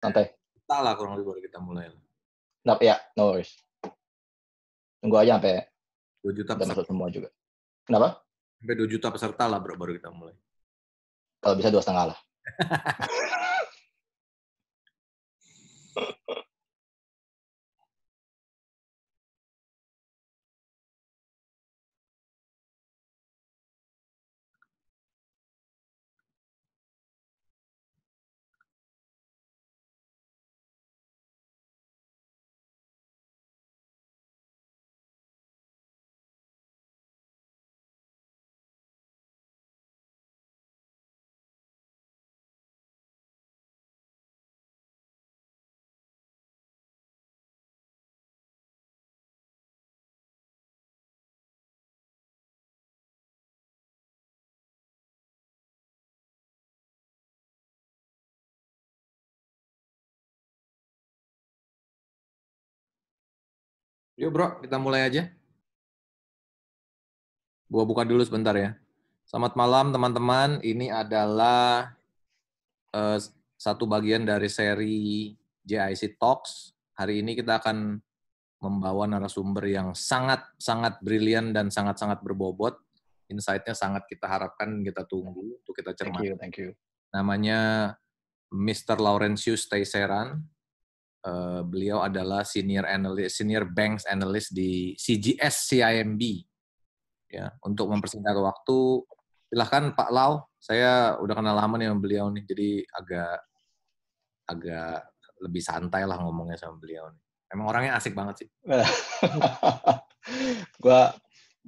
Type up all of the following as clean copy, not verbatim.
Santai. Tak lah kurang lebih baru kita mulai. Nah, ya, no worries. Tunggu aja sampai 2 juta udah peserta. masuk semua juga. Kenapa? Sampai 2 juta peserta lah baru kita mulai. Kalau bisa 2,5 lah. Yuk bro, kita mulai aja. Gua buka dulu sebentar ya. Selamat malam teman-teman. Ini adalah satu bagian dari seri JIC Talks. Hari ini kita akan membawa narasumber yang sangat-sangat brilian dan sangat-sangat berbobot. Insight-nya sangat kita harapkan, kita tunggu untuk kita cermati. Thank you. Namanya Mr. Laurentius Teiseran. Beliau adalah senior banks analyst di CGS CIMB. Ya, untuk mempersingkat waktu, silahkan Pak Lau. Saya udah kenal lama nih sama beliau nih, jadi agak lebih santai lah ngomongnya sama beliau nih. Emang orangnya asik banget sih. gua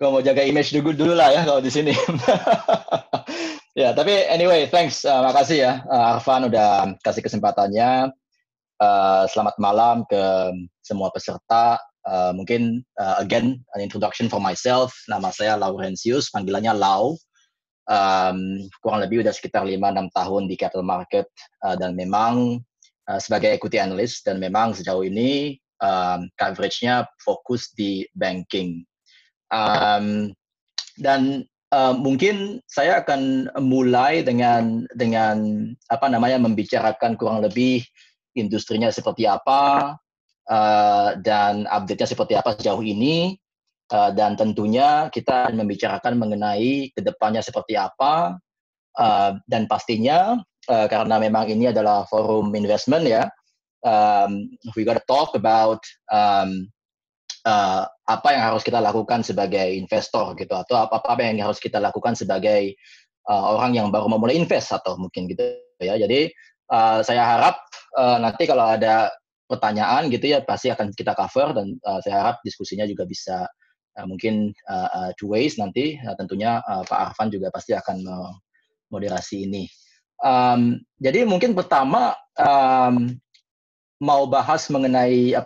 mau jaga image dulu lah ya kalau di sini. Ya, tapi anyway, thanks. Makasih ya, Arfan udah kasih kesempatannya. Selamat malam ke semua peserta. Mungkin again an introduction for myself. Nama saya Laurentius, panggilannya Lau. Kurang lebih udah sekitar 5-6 tahun di capital market dan memang sebagai equity analyst, dan memang sejauh ini coverage-nya fokus di banking. Dan mungkin saya akan mulai dengan membicarakan kurang lebih industrinya seperti apa, dan update-nya seperti apa sejauh ini, dan tentunya kita akan membicarakan mengenai kedepannya seperti apa, dan pastinya karena memang ini adalah forum investment ya, we gotta talk about apa yang harus kita lakukan sebagai investor gitu, atau apa yang harus kita lakukan sebagai orang yang baru memulai invest atau mungkin gitu ya. Jadi saya harap nanti kalau ada pertanyaan gitu ya pasti akan kita cover, dan saya harap diskusinya juga bisa mungkin two ways nanti. Tentunya Pak Arfan juga pasti akan moderasi ini. Jadi mungkin pertama mau bahas mengenai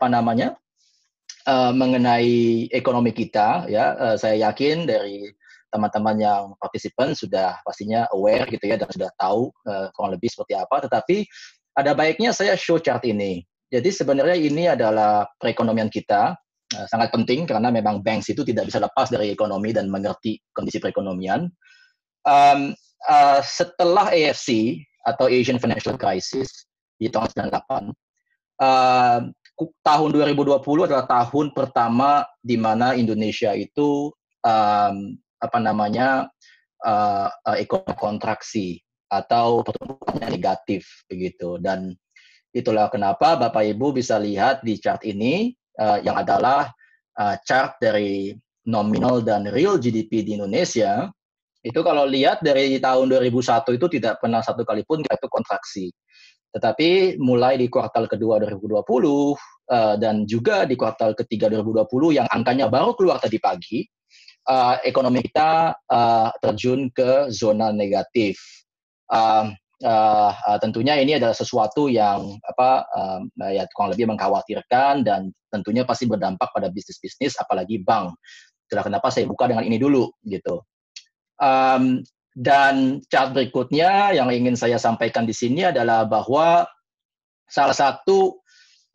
mengenai ekonomi kita ya. Saya yakin dari teman-teman yang partisipan sudah pastinya aware gitu ya, dan sudah tahu kurang lebih seperti apa. Tetapi ada baiknya saya show chart ini. Jadi sebenarnya ini adalah perekonomian kita, sangat penting karena memang banks itu tidak bisa lepas dari ekonomi dan mengerti kondisi perekonomian. Setelah AFC atau Asian Financial Crisis di tahun 98, tahun 2020 adalah tahun pertama di mana Indonesia itu ekonomi kontraksi atau pertumbuhannya negatif begitu. Dan itulah kenapa Bapak Ibu bisa lihat di chart ini yang adalah chart dari nominal dan real GDP di Indonesia. Itu kalau lihat dari tahun 2001 itu tidak pernah satu kali pun itu kontraksi. Tetapi mulai di kuartal kedua 2020 dan juga di kuartal ketiga 2020 yang angkanya baru keluar tadi pagi, ekonomi kita terjun ke zona negatif. Tentunya ini adalah sesuatu yang ya kurang lebih mengkhawatirkan, dan tentunya pasti berdampak pada bisnis-bisnis apalagi bank. Itulah kenapa saya buka dengan ini dulu gitu. Dan chart berikutnya yang ingin saya sampaikan di sini adalah bahwa salah satu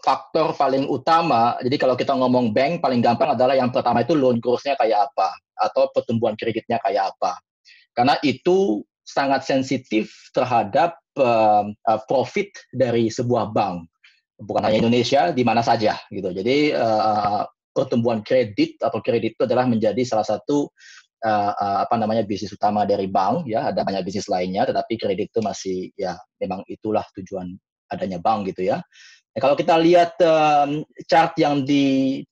faktor paling utama, jadi kalau kita ngomong bank paling gampang adalah yang pertama itu loan growth-nya kayak apa, atau pertumbuhan kreditnya kayak apa. Karena itu sangat sensitif terhadap profit dari sebuah bank. Bukan hanya Indonesia, di mana saja gitu. Jadi pertumbuhan kredit atau kredit itu adalah menjadi salah satu bisnis utama dari bank, ya. Ada banyak bisnis lainnya, tetapi kredit itu masih, ya, memang itulah tujuan adanya bank gitu ya. Nah, kalau kita lihat chart yang di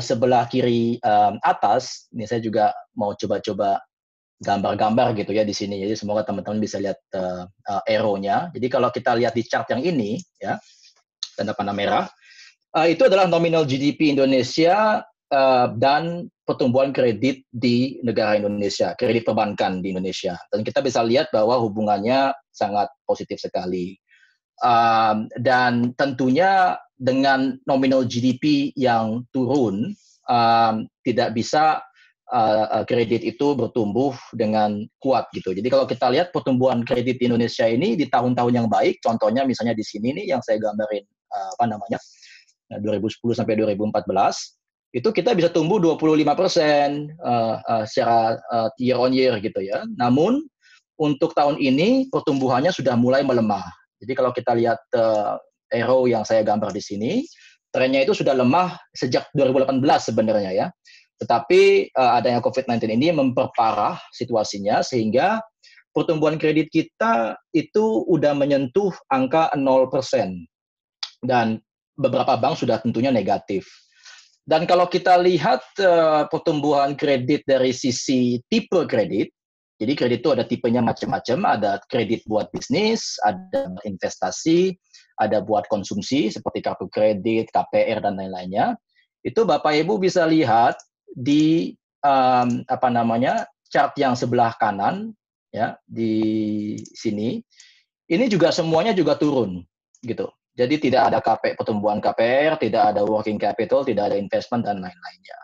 sebelah kiri atas, ini saya juga mau coba-coba gambar-gambar gitu ya di sini. Jadi semoga teman-teman bisa lihat arrow-nya. Jadi kalau kita lihat di chart yang ini, ya, tanda panah merah, itu adalah nominal GDP Indonesia dan pertumbuhan kredit di negara Indonesia, kredit perbankan di Indonesia. Dan kita bisa lihat bahwa hubungannya sangat positif sekali. Dan tentunya dengan nominal GDP yang turun, tidak bisa kredit itu bertumbuh dengan kuat gitu. Jadi kalau kita lihat pertumbuhan kredit di Indonesia ini di tahun-tahun yang baik, contohnya misalnya di sini nih yang saya gambarin 2010 sampai 2014, itu kita bisa tumbuh 25% secara year on year gitu ya. Namun untuk tahun ini pertumbuhannya sudah mulai melemah. Jadi kalau kita lihat arrow yang saya gambar di sini, trennya itu sudah lemah sejak 2018 sebenarnya ya. Tetapi adanya COVID-19 ini memperparah situasinya sehingga pertumbuhan kredit kita itu udah menyentuh angka 0%. Dan beberapa bank sudah tentunya negatif. Dan kalau kita lihat pertumbuhan kredit dari sisi tipe kredit, jadi kredit itu ada tipenya macam-macam, ada kredit buat bisnis, ada investasi, ada buat konsumsi seperti kartu kredit, KPR dan lain-lainnya. Itu Bapak Ibu bisa lihat di chart yang sebelah kanan ya di sini. Ini juga semuanya juga turun gitu. Jadi tidak ada pertumbuhan KPR, tidak ada working capital, tidak ada investment dan lain-lainnya.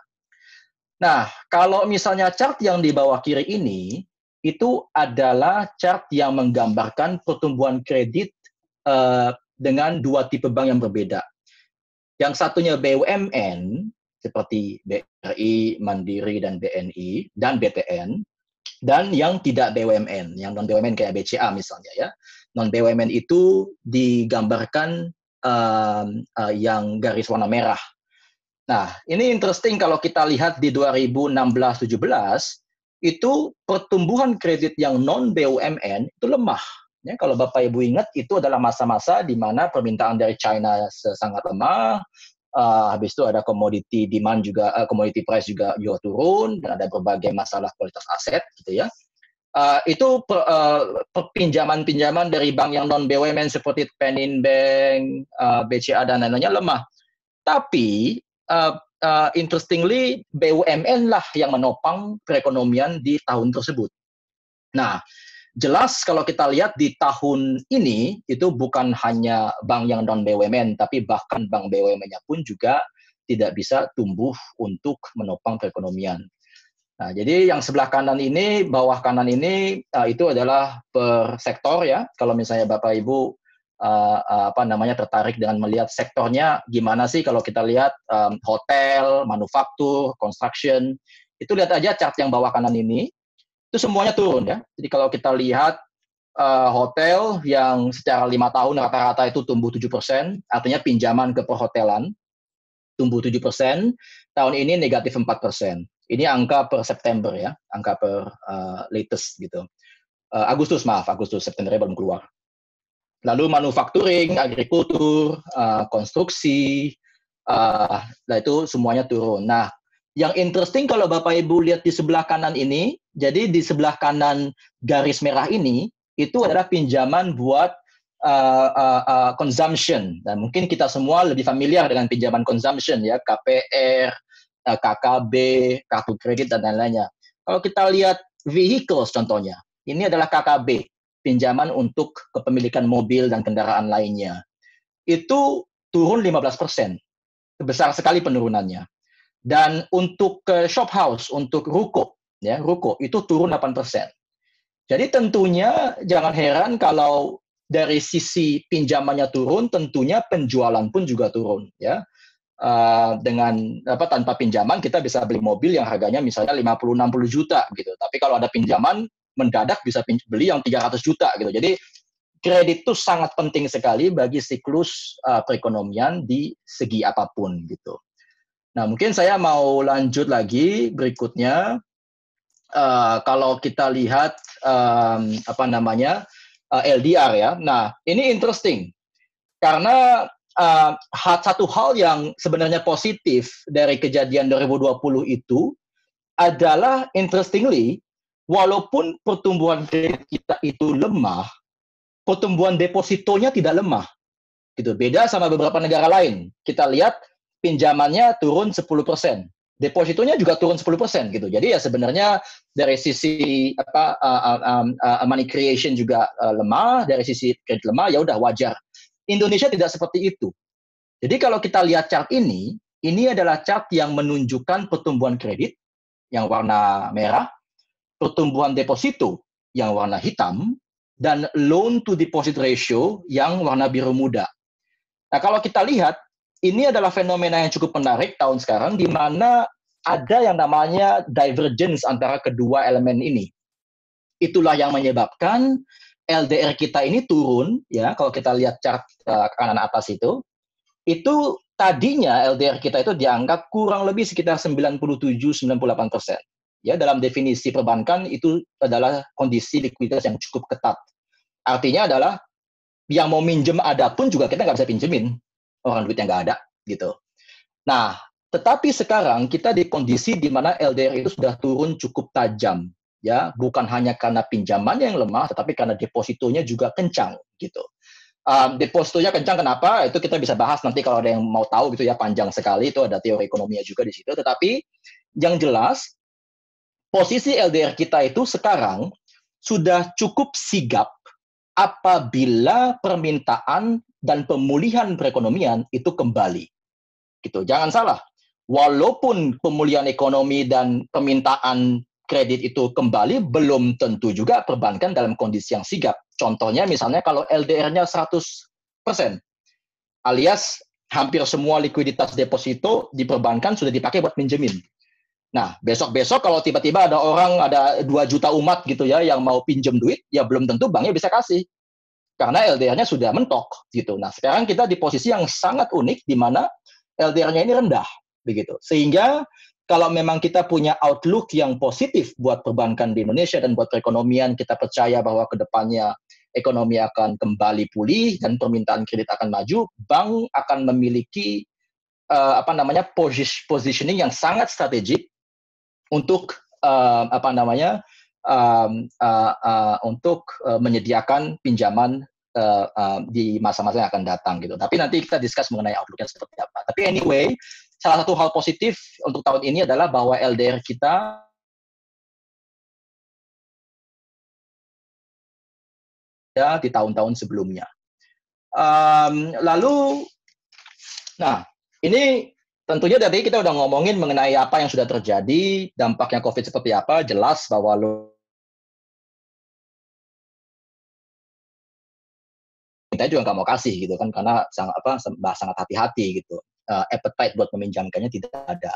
Nah, kalau misalnya chart yang di bawah kiri ini itu adalah chart yang menggambarkan pertumbuhan kredit dengan dua tipe bank yang berbeda. Yang satunya BUMN seperti BRI, Mandiri, dan BNI, dan BTN, dan yang tidak BUMN, yang non-BUMN kayak BCA misalnya ya. Non-BUMN itu digambarkan yang garis warna merah. Nah, ini interesting kalau kita lihat di 2016-17, itu pertumbuhan kredit yang non-BUMN itu lemah. Ya, kalau Bapak Ibu ingat, itu adalah masa-masa di mana permintaan dari China sangat lemah, habis itu ada commodity demand juga, commodity price juga turun, dan ada berbagai masalah kualitas aset, gitu ya. Itu pinjaman-pinjaman dari bank yang non-BUMN seperti Penin Bank, BCA dan lain-lainnya lemah. Tapi interestingly BUMN lah yang menopang perekonomian di tahun tersebut. Nah, jelas kalau kita lihat di tahun ini itu bukan hanya bank yang non-BUMN, tapi bahkan bank BUMN-nya pun juga tidak bisa tumbuh untuk menopang perekonomian. Nah, jadi yang sebelah kanan ini, bawah kanan ini itu adalah per sektor ya. Kalau misalnya Bapak Ibu tertarik dengan melihat sektornya gimana sih kalau kita lihat hotel, manufaktur, construction, itu lihat aja chart yang bawah kanan ini. Itu semuanya turun ya. Jadi kalau kita lihat hotel yang secara 5 tahun rata-rata itu tumbuh 7%, artinya pinjaman ke perhotelan tumbuh 7%, tahun ini negatif 4%. Ini angka per September ya, angka per latest gitu. Agustus, Septembernya belum keluar. Lalu manufacturing, agrikultur, konstruksi, nah itu semuanya turun. Nah, yang interesting kalau Bapak Ibu lihat di sebelah kanan ini, jadi di sebelah kanan garis merah ini, itu adalah pinjaman buat consumption. Dan mungkin kita semua lebih familiar dengan pinjaman consumption ya, KPR, KKB, kartu kredit, dan lain-lainnya. Kalau kita lihat vehicles contohnya, ini adalah KKB, pinjaman untuk kepemilikan mobil dan kendaraan lainnya. Itu turun 15%. Besar sekali penurunannya. Dan untuk shop house, untuk ruko, ya, ruko itu turun 8%. Jadi tentunya jangan heran kalau dari sisi pinjamannya turun, tentunya penjualan pun juga turun, ya. dengan tanpa pinjaman kita bisa beli mobil yang harganya misalnya 50-60 juta gitu. Tapi kalau ada pinjaman mendadak bisa beli yang 300 juta gitu. Jadi kredit itu sangat penting sekali bagi siklus perekonomian di segi apapun gitu. Nah, mungkin saya mau lanjut lagi berikutnya. Kalau kita lihat LDR ya. Nah, ini interesting karena satu hal yang sebenarnya positif dari kejadian 2020 itu adalah interestingly, walaupun pertumbuhan kredit kita itu lemah, pertumbuhan depositonya tidak lemah. Gitu. Beda sama beberapa negara lain. Kita lihat pinjamannya turun 10%. Depositonya juga turun 10% gitu. Jadi ya sebenarnya dari sisi money creation juga lemah, dari sisi kredit lemah ya udah wajar. Indonesia tidak seperti itu. Jadi kalau kita lihat chart ini adalah chart yang menunjukkan pertumbuhan kredit yang warna merah, pertumbuhan deposito yang warna hitam, dan loan to deposit ratio yang warna biru muda. Nah, kalau kita lihat, ini adalah fenomena yang cukup menarik tahun sekarang, di mana ada yang namanya divergence antara kedua elemen ini. Itulah yang menyebabkan LDR kita ini turun, ya. Kalau kita lihat chart kanan atas itu tadinya LDR kita itu dianggap kurang lebih sekitar 97-98%. Ya, dalam definisi perbankan itu adalah kondisi likuiditas yang cukup ketat. Artinya adalah yang mau minjem ada pun juga kita nggak bisa pinjemin orang duitnya nggak ada gitu. Nah, tetapi sekarang kita di kondisi di mana LDR itu sudah turun cukup tajam, ya, bukan hanya karena pinjamannya yang lemah, tetapi karena depositonya juga kencang gitu. Depositonya kencang kenapa? Itu kita bisa bahas nanti kalau ada yang mau tahu gitu ya, panjang sekali, itu ada teori ekonominya juga di situ. Tetapi yang jelas posisi LDR kita itu sekarang sudah cukup sigap apabila permintaan dan pemulihan perekonomian itu kembali. Gitu. Jangan salah, walaupun pemulihan ekonomi dan permintaan kredit itu kembali, belum tentu juga perbankan dalam kondisi yang sigap. Contohnya misalnya kalau LDR-nya 100%, alias hampir semua likuiditas deposito di perbankan sudah dipakai buat minjemin. Nah, besok-besok kalau tiba-tiba ada 2 juta umat gitu ya yang mau pinjem duit, ya belum tentu banknya bisa kasih. Karena LDR-nya sudah mentok gitu. Nah, sekarang kita di posisi yang sangat unik di mana LDR-nya ini rendah begitu. Sehingga kalau memang kita punya outlook yang positif buat perbankan di Indonesia dan buat perekonomian, kita percaya bahwa ke depannya ekonomi akan kembali pulih dan permintaan kredit akan maju, bank akan memiliki positioning yang sangat strategik untuk untuk menyediakan pinjaman di masa-masa yang akan datang gitu. Tapi nanti kita discuss mengenai outlook-nya seperti apa. Tapi anyway, salah satu hal positif untuk tahun ini adalah bahwa LDR kita ya di tahun-tahun sebelumnya. Nah, ini tentunya tadi kita udah ngomongin mengenai apa yang sudah terjadi, dampaknya COVID seperti apa, jelas bahwa kita juga nggak mau kasih gitu kan, karena sangat hati-hati gitu. Appetite buat meminjamkannya tidak ada.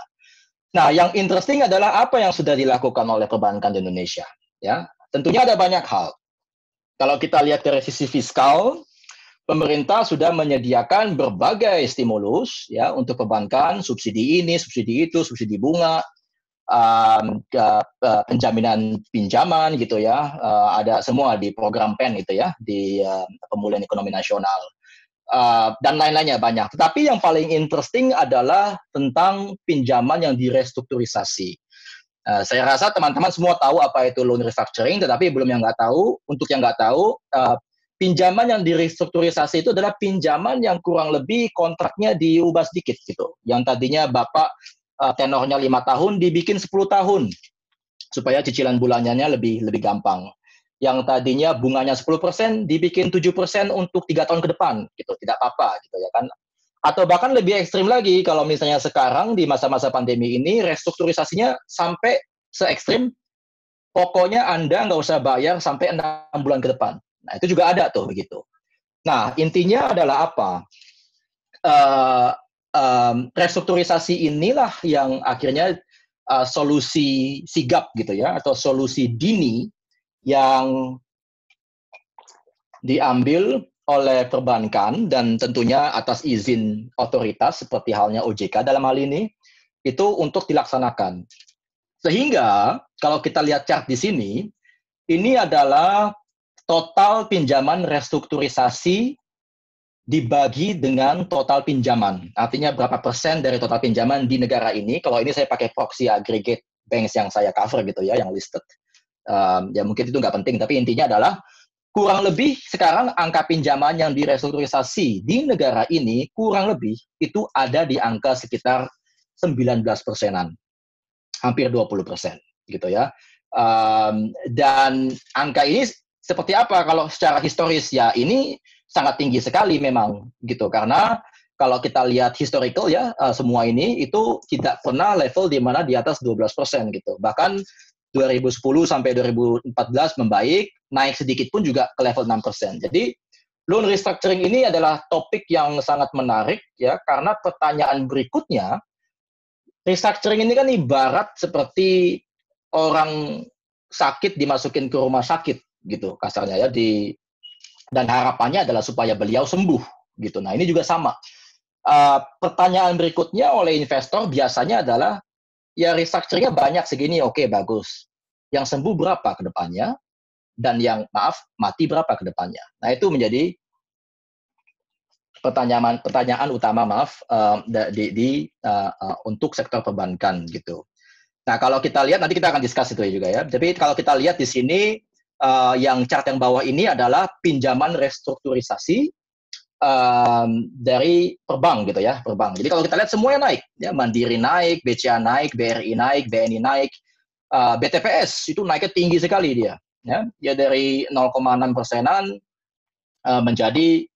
Nah, yang interesting adalah apa yang sudah dilakukan oleh perbankan di Indonesia. Ya, tentunya ada banyak hal. Kalau kita lihat dari sisi fiskal, pemerintah sudah menyediakan berbagai stimulus ya untuk perbankan, subsidi ini, subsidi itu, subsidi bunga, penjaminan pinjaman gitu ya, ada semua di program PEN itu ya, di pemulihan ekonomi nasional. Dan lain-lainnya banyak. Tetapi yang paling interesting adalah tentang pinjaman yang direstrukturisasi. Saya rasa teman-teman semua tahu apa itu loan restructuring, tetapi belum yang nggak tahu. Untuk yang nggak tahu, pinjaman yang direstrukturisasi itu adalah pinjaman yang kurang lebih kontraknya diubah sedikit gitu. Yang tadinya Bapak tenornya 5 tahun dibikin 10 tahun supaya cicilan bulanannya lebih gampang. Yang tadinya bunganya 10% dibikin 7% untuk 3 tahun ke depan gitu, tidak apa-apa gitu ya kan. Atau bahkan lebih ekstrim lagi kalau misalnya sekarang di masa-masa pandemi ini restrukturisasinya sampai se-ekstrim pokoknya Anda nggak usah bayar sampai 6 bulan ke depan. Nah, itu juga ada tuh begitu. Nah, intinya adalah apa? restrukturisasi inilah yang akhirnya solusi sigap gitu ya, atau solusi dini yang diambil oleh perbankan dan tentunya atas izin otoritas seperti halnya OJK dalam hal ini, itu untuk dilaksanakan. Sehingga kalau kita lihat chart di sini, ini adalah total pinjaman restrukturisasi dibagi dengan total pinjaman. Artinya berapa persen dari total pinjaman di negara ini. Kalau ini saya pakai proxy aggregate banks yang saya cover gitu ya, yang listed. Ya mungkin itu nggak penting, tapi intinya adalah kurang lebih sekarang angka pinjaman yang direstrukturisasi di negara ini kurang lebih itu ada di angka sekitar 19%-an, hampir 20% gitu ya. Dan angka ini seperti apa kalau secara historis ya, ini sangat tinggi sekali memang gitu, karena kalau kita lihat historical ya, semua ini itu tidak pernah level di mana di atas 12% gitu. Bahkan 2010 sampai 2014 membaik, naik sedikit pun juga ke level 6%. Jadi loan restructuring ini adalah topik yang sangat menarik ya, karena pertanyaan berikutnya, restructuring ini kan ibarat seperti orang sakit dimasukin ke rumah sakit gitu kasarnya ya, dan harapannya adalah supaya beliau sembuh gitu. Nah ini juga sama. Pertanyaan berikutnya oleh investor biasanya adalah, ya restructuring-nya banyak segini, oke bagus. Yang sembuh berapa ke depannya? Dan yang mati berapa ke depannya? Nah itu menjadi pertanyaan utama untuk sektor perbankan gitu. Nah kalau kita lihat, nanti kita akan discuss itu juga ya. Tapi kalau kita lihat di sini, yang chart yang bawah ini adalah pinjaman restrukturisasi dari perbank gitu ya, perbank. Jadi kalau kita lihat semuanya naik, ya Mandiri naik, BCA naik, BRI naik, BNI naik, BTPS itu naiknya tinggi sekali dia, ya dari 0,6%-an menjadi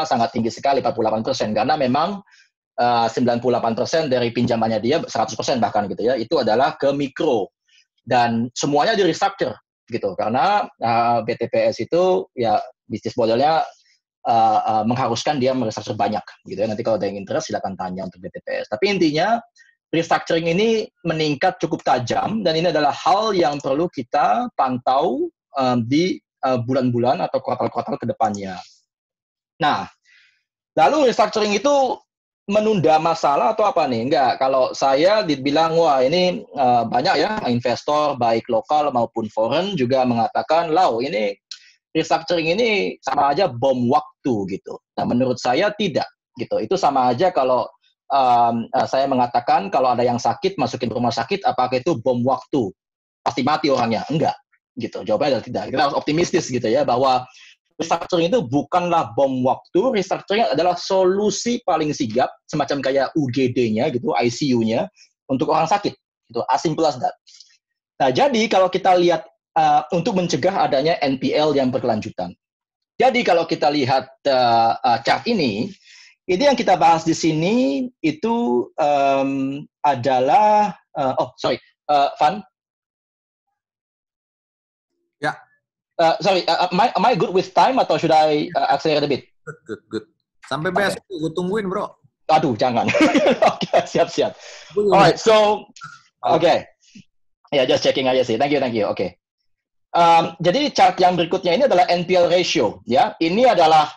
sangat tinggi sekali 48%, karena memang 98% dari pinjamannya dia 100% bahkan gitu ya, itu adalah ke mikro dan semuanya di restructure gitu, karena BTPS itu ya bisnis modelnya mengharuskan dia merestructure banyak gitu ya. Nanti kalau ada yang interest silakan tanya untuk BTPS. Tapi intinya restructuring ini meningkat cukup tajam dan ini adalah hal yang perlu kita pantau di bulan-bulan atau kuartal-kuartal ke depannya. Nah, lalu restructuring itu menunda masalah atau apa nih? Enggak, kalau saya dibilang, wah ini banyak ya investor baik lokal maupun foreign juga mengatakan, "Lau, ini restructuring ini sama aja bom waktu," gitu. Nah, menurut saya tidak gitu. Itu sama aja kalau saya mengatakan kalau ada yang sakit masukin rumah sakit, apakah itu bom waktu? Pasti mati orangnya? Enggak gitu. Jawabannya adalah tidak. Kita harus optimistis gitu ya, bahwa restructuring itu bukanlah bom waktu. Restructuring adalah solusi paling sigap, semacam kayak UGD-nya gitu, ICU-nya untuk orang sakit gitu. As simple as that. Nah, jadi kalau kita lihat untuk mencegah adanya NPL yang berkelanjutan. Jadi kalau kita lihat chart ini yang kita bahas di sini itu adalah Van. Ya. Sorry, am I good with time atau should I accelerate a bit? Good. Sampai besok gue tungguin, bro. Aduh, jangan. Oke, siap. Alright, so okay. Ya, just checking aja sih. Thank you. Oke. Jadi chart yang berikutnya ini adalah NPL ratio, ya. Ini adalah,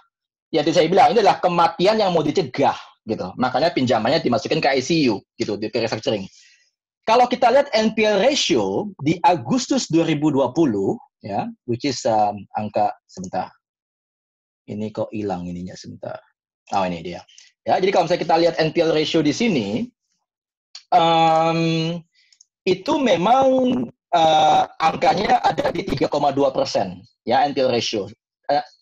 ya tadi saya bilang, ini adalah kematian yang mau dicegah, gitu. Makanya pinjamannya dimasukin ke ICU, gitu, di restructuring. Kalau kita lihat NPL ratio di Agustus 2020, ya, which is angka, sebentar. Ini kok hilang ininya sebentar. Oh, ini dia. Ya, jadi kalau misalnya kita lihat NPL ratio di sini, itu memang angkanya ada di 3,2%, ya, NPL ratio.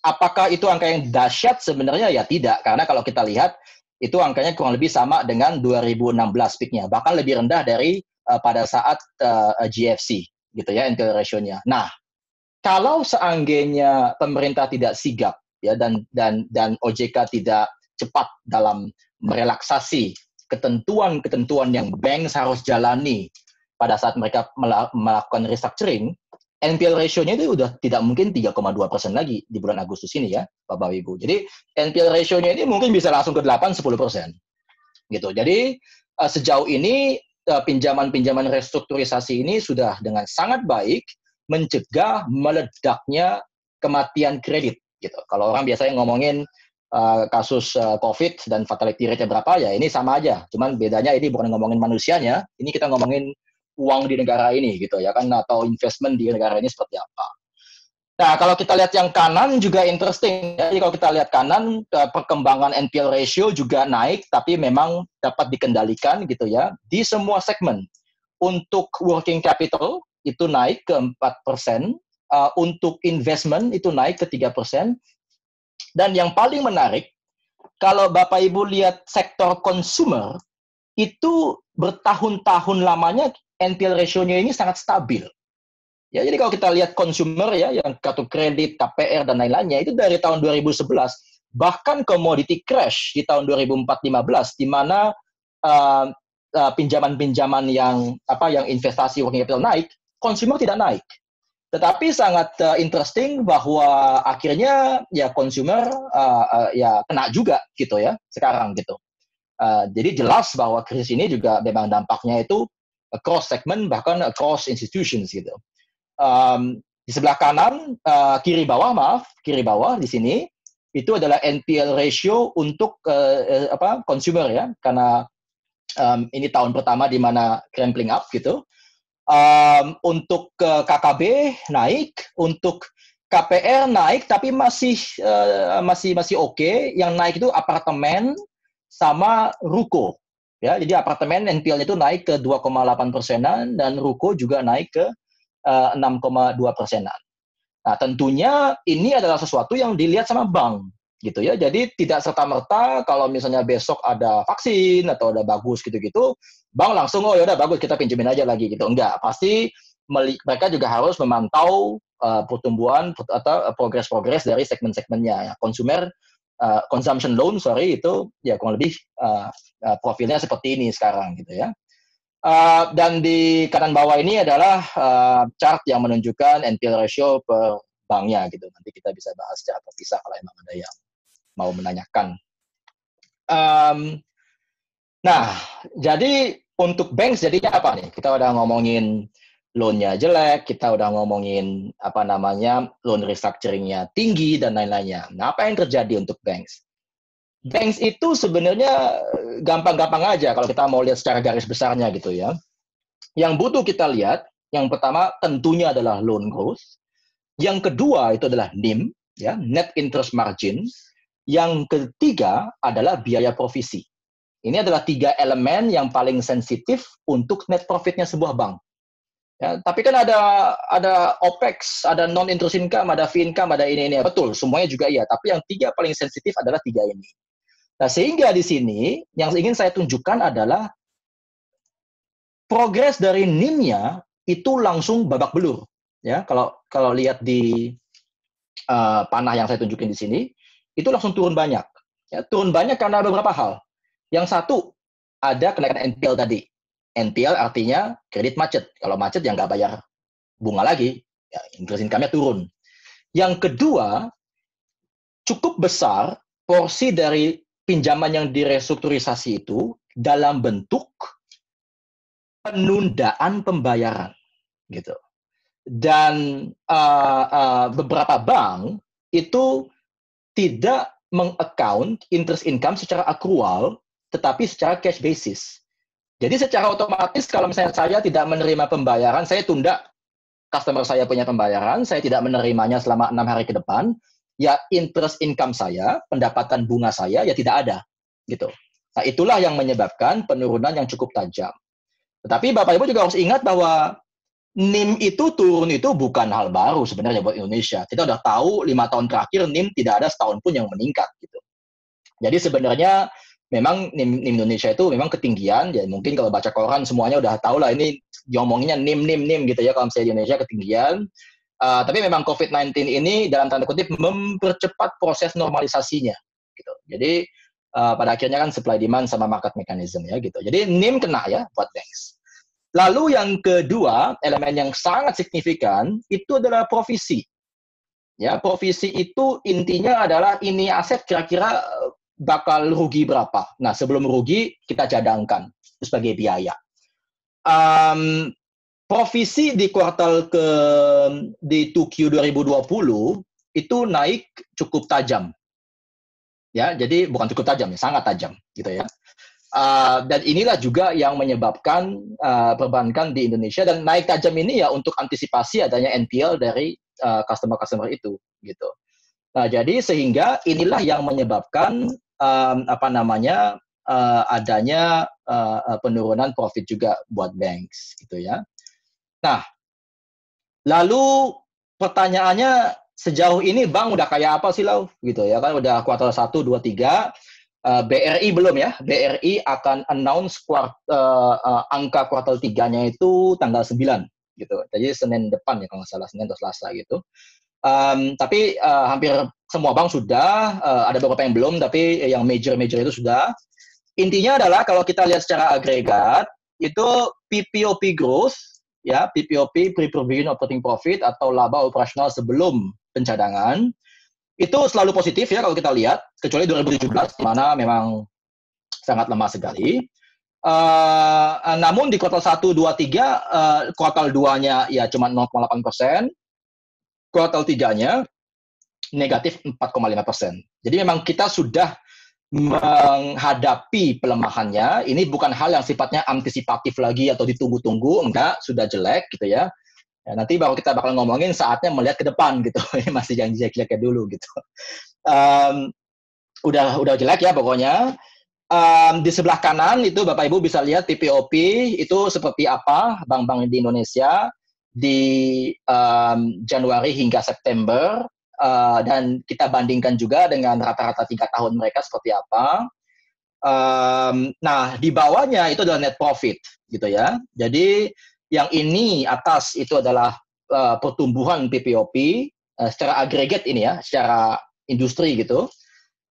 Apakah itu angka yang dahsyat? Sebenarnya ya tidak, karena kalau kita lihat itu angkanya kurang lebih sama dengan 2016 peak-nya, bahkan lebih rendah dari pada saat GFC, gitu ya, NPL ratio-nya. Nah, kalau seandainya pemerintah tidak sigap, ya, dan OJK tidak cepat dalam merelaksasi ketentuan-ketentuan yang bank harus jalani pada saat mereka melakukan restructuring, NPL ratio-nya itu udah tidak mungkin 3,2% lagi di bulan Agustus ini ya, Bapak Ibu. Jadi NPL ratio-nya ini mungkin bisa langsung ke 8-10%. gitu. Jadi sejauh ini pinjaman-pinjaman restrukturisasi ini sudah dengan sangat baik mencegah meledaknya kematian kredit gitu. Kalau orang biasanya ngomongin kasus COVID dan fatality rate-nya berapa, ya ini sama aja. Cuman bedanya ini bukan ngomongin manusianya, ini kita ngomongin uang di negara ini gitu ya kan, atau investment di negara ini seperti apa. Nah, kalau kita lihat yang kanan juga interesting. Jadi kalau kita lihat kanan, perkembangan NPL ratio juga naik, tapi memang dapat dikendalikan gitu ya di semua segmen. Untuk working capital itu naik ke 4%, untuk investment itu naik ke 3%, dan yang paling menarik, kalau Bapak Ibu lihat sektor consumer, itu bertahun-tahun lamanya NPL ratio-nya ini sangat stabil. Ya, jadi kalau kita lihat consumer ya, yang kartu kredit, KPR, dan lain-lainnya, itu dari tahun 2011, bahkan commodity crash di tahun 2014-15, di mana pinjaman-pinjaman yang investasi working capital naik, consumer tidak naik. Tetapi sangat interesting bahwa akhirnya ya consumer ya kena juga gitu ya sekarang gitu. Jadi jelas bahwa krisis ini juga memang dampaknya itu across segment, bahkan across institutions gitu. Di sebelah kanan, kiri bawah di sini itu adalah NPL ratio untuk consumer ya, karena ini tahun pertama di mana crampling up gitu. Untuk KKB naik, untuk KPR naik, tapi masih oke. Yang naik itu apartemen sama ruko. Ya, jadi apartemen NPL-nya itu naik ke 2,8%-an dan ruko juga naik ke 6,2%-an. Nah, tentunya ini adalah sesuatu yang dilihat sama bank, gitu ya. Jadi tidak serta-merta kalau misalnya besok ada vaksin atau ada bagus gitu-gitu, bank langsung, oh yaudah bagus, kita pinjemin aja lagi gitu. Enggak, pasti mereka juga harus memantau pertumbuhan atau progres dari segmen-segmennya. Ya. Consumption loan, itu ya kurang lebih profilnya seperti ini sekarang gitu ya. Dan di kanan bawah ini adalah chart yang menunjukkan NPL ratio per banknya gitu. Nanti kita bisa bahas secara terpisah kalau emang ada yang mau menanyakan. Nah, jadi untuk banks jadinya apa nih? Kita udah ngomongin loan-nya jelek, kita udah ngomongin loan restructuring-nya tinggi dan lain-lainnya. Nah, apa yang terjadi untuk banks? Banks itu sebenarnya gampang-gampang aja kalau kita mau lihat secara garis besarnya gitu ya. Yang butuh kita lihat, yang pertama tentunya adalah loan growth. Yang kedua itu adalah NIM, ya, net interest margin. Yang ketiga adalah biaya provisi. Ini adalah 3 elemen yang paling sensitif untuk net profitnya sebuah bank. Ya, tapi kan ada OPEX, ada non-interest income, ada fee income, ada ini. Betul, semuanya juga iya. Tapi yang 3 paling sensitif adalah 3 ini. Nah, sehingga di sini yang ingin saya tunjukkan adalah progres dari NIM-nya itu langsung babak belur. Ya, kalau lihat di panah yang saya tunjukin di sini, itu langsung turun banyak. Ya, turun banyak karena beberapa hal. Yang satu, ada kenaikan NPL tadi. NPL artinya kredit macet. Kalau macet ya nggak bayar bunga lagi, ya interest income-nya turun. Yang kedua, cukup besar porsi dari pinjaman yang direstrukturisasi itu dalam bentuk penundaan pembayaran, gitu. Dan beberapa bank itu tidak meng-account interest income secara accrual, tetapi secara cash basis. Jadi secara otomatis kalau misalnya saya tidak menerima pembayaran, saya tunda customer saya punya pembayaran, saya tidak menerimanya selama 6 hari ke depan, ya interest income saya, pendapatan bunga saya ya tidak ada, gitu. Nah, itulah yang menyebabkan penurunan yang cukup tajam. Tetapi Bapak Ibu juga harus ingat bahwa NIM itu turun itu bukan hal baru sebenarnya buat Indonesia. Kita udah tahu 5 tahun terakhir NIM tidak ada setahun pun yang meningkat, gitu. Jadi sebenarnya memang NIM Indonesia itu memang ketinggian, ya mungkin kalau baca koran semuanya udah tahu lah ini diomonginnya NIM gitu ya kalau misalnya di Indonesia ketinggian. Tapi memang COVID-19 ini dalam tanda kutip mempercepat proses normalisasinya, gitu. Jadi pada akhirnya kan supply demand sama market mechanism ya gitu. Jadi NIM kena ya buat banks. Lalu yang kedua, elemen yang sangat signifikan itu adalah provisi. Ya, provisi itu intinya adalah ini aset kira-kira bakal rugi berapa. Nah, sebelum rugi kita cadangkan sebagai biaya. Provisi di kuartal di 2Q 2020 itu naik cukup tajam. Ya, jadi bukan cukup tajam, ya, sangat tajam gitu ya. Dan inilah juga yang menyebabkan perbankan di Indonesia, dan naik tajam ini ya untuk antisipasi adanya NPL dari customer-customer itu gitu. Nah, jadi sehingga inilah yang menyebabkan adanya penurunan profit juga buat banks gitu ya. Nah, lalu pertanyaannya, sejauh ini bank udah kayak apa sih, Lau? Gitu ya kan, udah kuartal 1, 2, 3. BRI belum ya. BRI akan announce angka kuartal 3-nya itu tanggal 9 gitu. Jadi Senin depan ya kalau nggak salah, Senin atau Selasa gitu. Tapi hampir semua bank sudah, ada beberapa yang belum, tapi yang major-major itu sudah. Intinya adalah kalau kita lihat secara agregat, itu PPOP growth, ya, PPOP, pre-provision operating profit, atau laba operasional sebelum pencadangan, itu selalu positif ya kalau kita lihat, kecuali 2017, di mana memang sangat lemah sekali. Namun di kuartal 1, 2, 3, kuartal 2-nya ya cuma 0,8%, kuartal 3-nya negatif 4,5%. Jadi memang kita sudah menghadapi pelemahannya. Ini bukan hal yang sifatnya antisipatif lagi atau ditunggu-tunggu, enggak, sudah jelek gitu ya. Ya, nanti baru kita bakal ngomongin saatnya melihat ke depan gitu. Ini masih jangan jelek-jeleknya dulu gitu. Udah jelek ya pokoknya. Di sebelah kanan itu Bapak Ibu bisa lihat PPOP itu seperti apa bank-bank di Indonesia di Januari hingga September, dan kita bandingkan juga dengan rata-rata 3 tahun mereka seperti apa. Nah, di bawahnya itu adalah net profit gitu ya. Jadi yang ini atas itu adalah pertumbuhan PPOP secara agregat ini ya, secara industri gitu.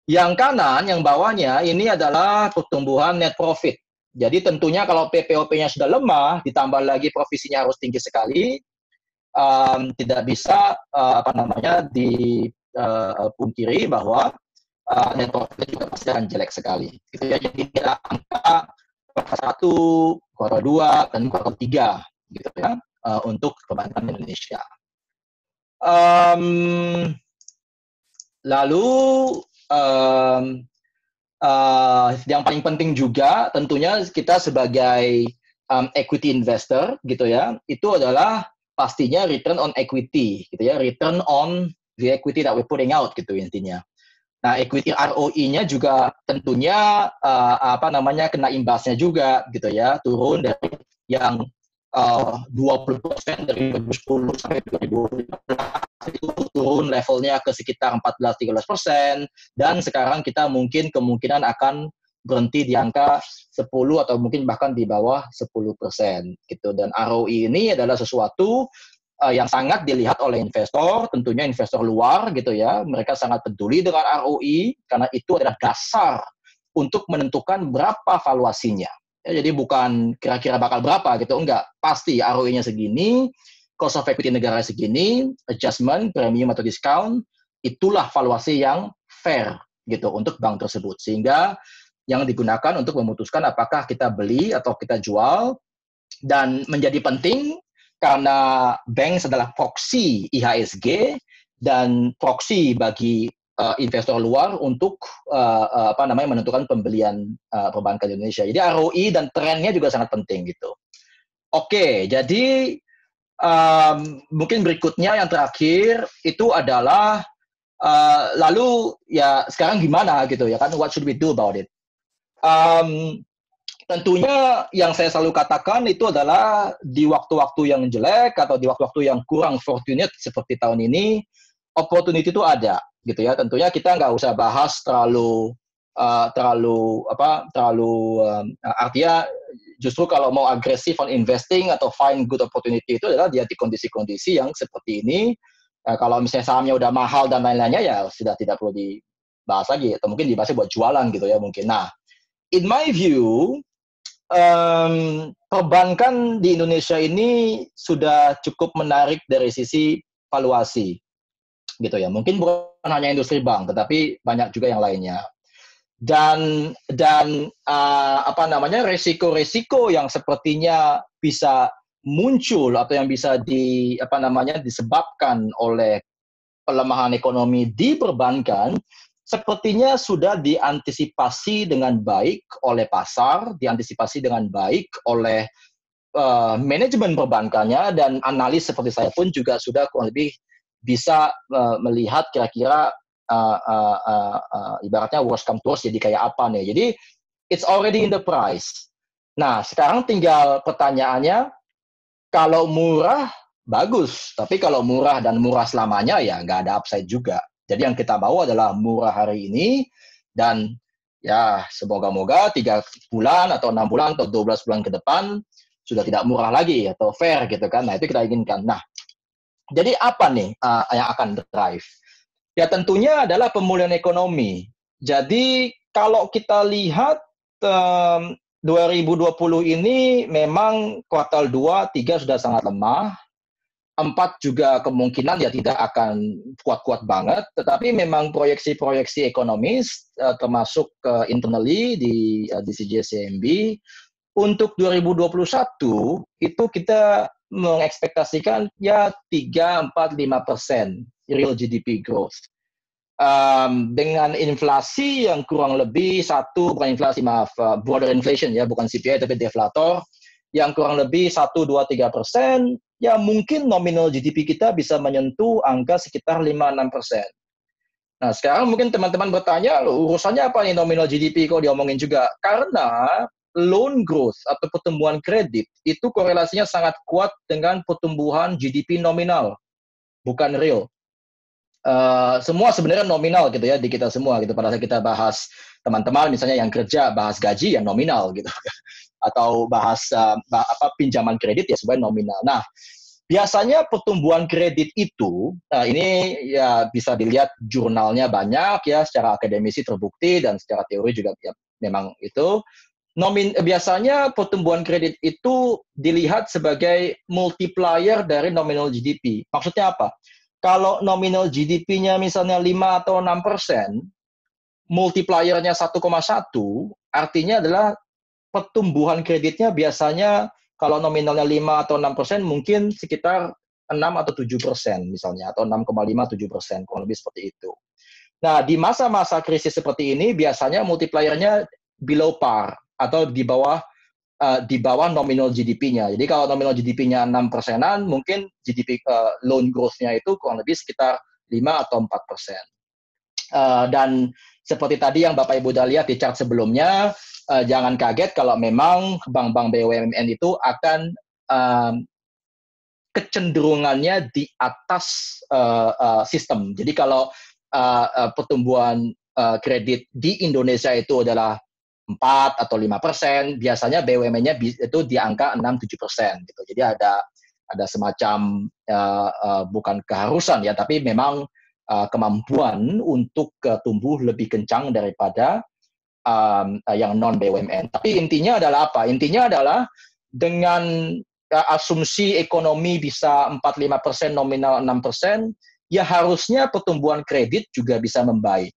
Yang kanan, yang bawahnya ini adalah pertumbuhan net profit. Jadi tentunya kalau PPOP-nya sudah lemah, ditambah lagi provisinya harus tinggi sekali, tidak bisa dipungkiri bahwa net profit juga pasti akan jelek sekali. Gitu ya. Jadi kita angka kuartal 1, kuartal 2, dan kuartal 3 gitu ya, untuk perbankan Indonesia. Lalu yang paling penting juga tentunya kita sebagai equity investor gitu ya, itu adalah pastinya return on equity gitu ya, return on the equity that we're putting out gitu intinya. Nah, equity ROE-nya juga tentunya kena imbasnya juga gitu ya, turun dari yang 20% dari 2010 sampai 2015 itu turun levelnya ke sekitar 14-13%, dan sekarang kita kemungkinan akan berhenti di angka 10 atau mungkin bahkan di bawah 10% gitu. Dan ROE ini adalah sesuatu yang sangat dilihat oleh investor, tentunya investor luar gitu ya. Mereka sangat peduli dengan ROE karena itu adalah dasar untuk menentukan berapa valuasinya. Ya, jadi bukan kira-kira bakal berapa gitu, enggak. Pasti ROE-nya segini, cost of equity negara segini, adjustment, premium atau discount, itulah valuasi yang fair gitu untuk bank tersebut. Sehingga yang digunakan untuk memutuskan apakah kita beli atau kita jual. Dan menjadi penting karena bank adalah proxy IHSG dan proxy bagi investor luar untuk menentukan pembelian perbankan Indonesia. Jadi ROE dan trennya juga sangat penting gitu. Oke, jadi mungkin berikutnya yang terakhir itu adalah lalu ya sekarang gimana gitu ya kan, what should we do about it? Tentunya yang saya selalu katakan itu adalah di waktu-waktu yang jelek atau di waktu-waktu yang kurang fortunate seperti tahun ini, opportunity itu ada gitu ya. Tentunya kita nggak usah bahas artinya justru kalau mau agresif on investing atau find good opportunity itu adalah di kondisi-kondisi yang seperti ini. Kalau misalnya sahamnya udah mahal dan lain-lainnya ya sudah tidak perlu dibahas lagi, atau mungkin dibahasnya buat jualan gitu ya mungkin. Nah, in my view, perbankan di Indonesia ini sudah cukup menarik dari sisi valuasi gitu ya. Mungkin bukan hanya industri bank, tetapi banyak juga yang lainnya. apa namanya, resiko-resiko yang sepertinya bisa muncul atau yang bisa disebabkan oleh pelemahan ekonomi di perbankan sepertinya sudah diantisipasi dengan baik oleh pasar, diantisipasi dengan baik oleh manajemen perbankannya, dan analis seperti saya pun juga sudah kurang lebih bisa melihat kira-kira ibaratnya worst come to worst jadi kayak apa nih. Jadi it's already in the price. Nah, sekarang tinggal pertanyaannya, kalau murah bagus, tapi kalau murah dan murah selamanya ya nggak ada upside juga. Jadi yang kita mau adalah murah hari ini, dan ya semoga-moga 3 bulan atau 6 bulan atau 12 bulan ke depan sudah tidak murah lagi atau fair gitu kan. Nah, itu kita inginkan. Nah, jadi apa nih yang akan drive? Ya tentunya adalah pemulihan ekonomi. Jadi kalau kita lihat 2020 ini memang kuartal 2, 3 sudah sangat lemah. 4 juga kemungkinan ya tidak akan kuat-kuat banget, tetapi memang proyeksi-proyeksi ekonomis termasuk internally di CJCMB untuk 2021 itu kita mengekspektasikan ya 3, 4, 5% real GDP growth. Dengan inflasi yang kurang lebih broader inflation ya, bukan CPI tapi deflator, yang kurang lebih 1, 2, 3%, ya mungkin nominal GDP kita bisa menyentuh angka sekitar 5-6%. Nah, sekarang mungkin teman-teman bertanya, urusannya apa nih nominal GDP kok diomongin juga? Karena loan growth atau pertumbuhan kredit itu korelasinya sangat kuat dengan pertumbuhan GDP nominal, bukan real. Semua sebenarnya nominal gitu ya di kita semua gitu. Pada saat kita bahas teman-teman misalnya yang kerja, bahas gaji yang nominal gitu, atau bahas pinjaman kredit ya sebenarnya nominal. Nah, biasanya pertumbuhan kredit itu, ini ya bisa dilihat jurnalnya banyak ya, secara akademisi terbukti dan secara teori juga ya, memang itu. Biasanya pertumbuhan kredit itu dilihat sebagai multiplier dari nominal GDP. Maksudnya apa? Kalau nominal GDP-nya misalnya 5 atau 6%, multipliernya 1,1, artinya adalah pertumbuhan kreditnya biasanya kalau nominalnya 5 atau 6%, mungkin sekitar 6 atau 7% misalnya, atau 6,5-7%, kurang lebih seperti itu. Nah, di masa-masa krisis seperti ini, biasanya multipliernya below par, atau di bawah nominal GDP-nya. Jadi kalau nominal GDP-nya 6%-an, mungkin GDP loan growth-nya itu kurang lebih sekitar 5 atau 4%. Dan seperti tadi yang Bapak Ibu udah lihat di chart sebelumnya, jangan kaget kalau memang bank-bank BUMN itu akan kecenderungannya di atas sistem. Jadi kalau pertumbuhan kredit di Indonesia itu adalah 4 atau 5%, biasanya BUMN-nya itu di angka 6-7% gitu. Jadi ada semacam bukan keharusan ya, tapi memang kemampuan untuk tumbuh lebih kencang daripada yang non BUMN. Tapi intinya adalah apa? Intinya adalah dengan asumsi ekonomi bisa 4-5%, nominal 6%, ya harusnya pertumbuhan kredit juga bisa membaik.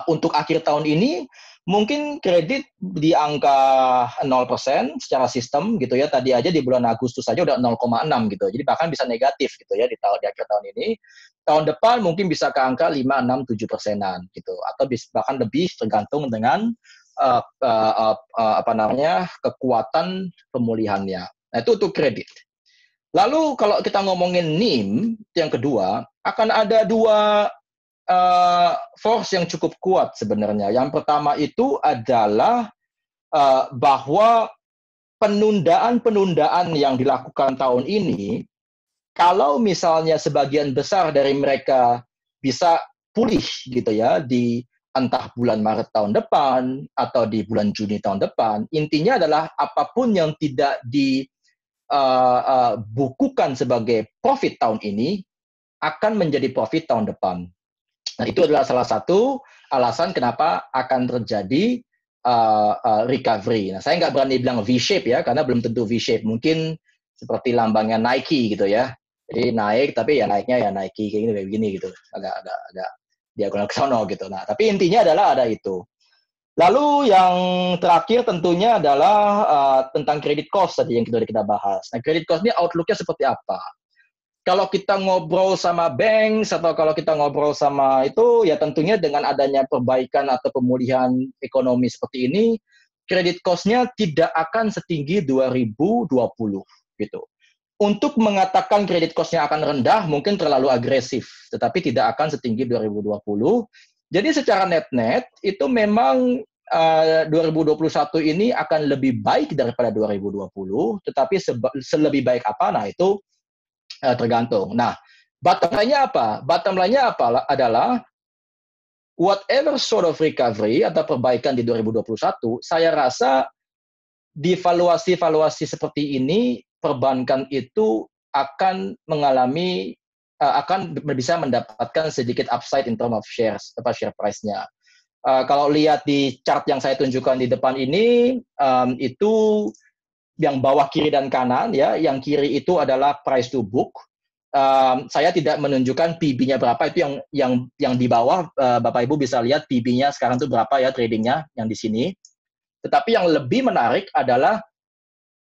Untuk akhir tahun ini mungkin kredit di angka 0% secara sistem gitu ya. Tadi aja di bulan Agustus saja udah 0,6 gitu. Jadi bahkan bisa negatif gitu ya di akhir tahun ini. Tahun depan mungkin bisa ke angka 5, 6, 7%-an gitu, atau bahkan lebih tergantung dengan kekuatan pemulihannya. Nah, itu untuk kredit. Lalu kalau kita ngomongin NIM yang kedua, akan ada dua force yang cukup kuat sebenarnya. Yang pertama itu adalah bahwa penundaan-penundaan yang dilakukan tahun ini, kalau misalnya sebagian besar dari mereka bisa pulih gitu ya di entah bulan Maret tahun depan atau di bulan Juni tahun depan, intinya adalah apapun yang tidak dibukukan sebagai profit tahun ini akan menjadi profit tahun depan. Nah, itu adalah salah satu alasan kenapa akan terjadi recovery. Nah, saya nggak berani bilang V-shape ya, karena belum tentu V-shape. Mungkin seperti lambangnya Nike gitu ya. Jadi naik, tapi ya naiknya ya Nike kayak gini gitu. Agak diagonal ke sono gitu. Nah, tapi intinya adalah ada itu. Lalu yang terakhir tentunya adalah tentang credit cost tadi yang kita bahas. Nah, credit cost ini outlook-nya seperti apa? Kalau kita ngobrol sama bank atau kalau kita ngobrol sama itu, ya tentunya dengan adanya perbaikan atau pemulihan ekonomi seperti ini, credit cost-nya tidak akan setinggi 2020 gitu. Untuk mengatakan credit cost-nya akan rendah mungkin terlalu agresif, tetapi tidak akan setinggi 2020. Jadi secara net-net itu memang 2021 ini akan lebih baik daripada 2020, tetapi selebih baik apa? Nah, itu tergantung. Nah, bottom line-nya apa? Bottom line-nya apa adalah whatever sort of recovery atau perbaikan di 2021, saya rasa di valuasi-valuasi seperti ini perbankan itu akan mengalami akan bisa mendapatkan sedikit upside in term of shares atau share price-nya. Kalau lihat di chart yang saya tunjukkan di depan ini, itu yang bawah kiri dan kanan ya, yang kiri itu adalah price to book. Saya tidak menunjukkan PB-nya berapa, itu yang di bawah Bapak Ibu bisa lihat PB-nya sekarang itu berapa ya tradingnya yang di sini. Tetapi yang lebih menarik adalah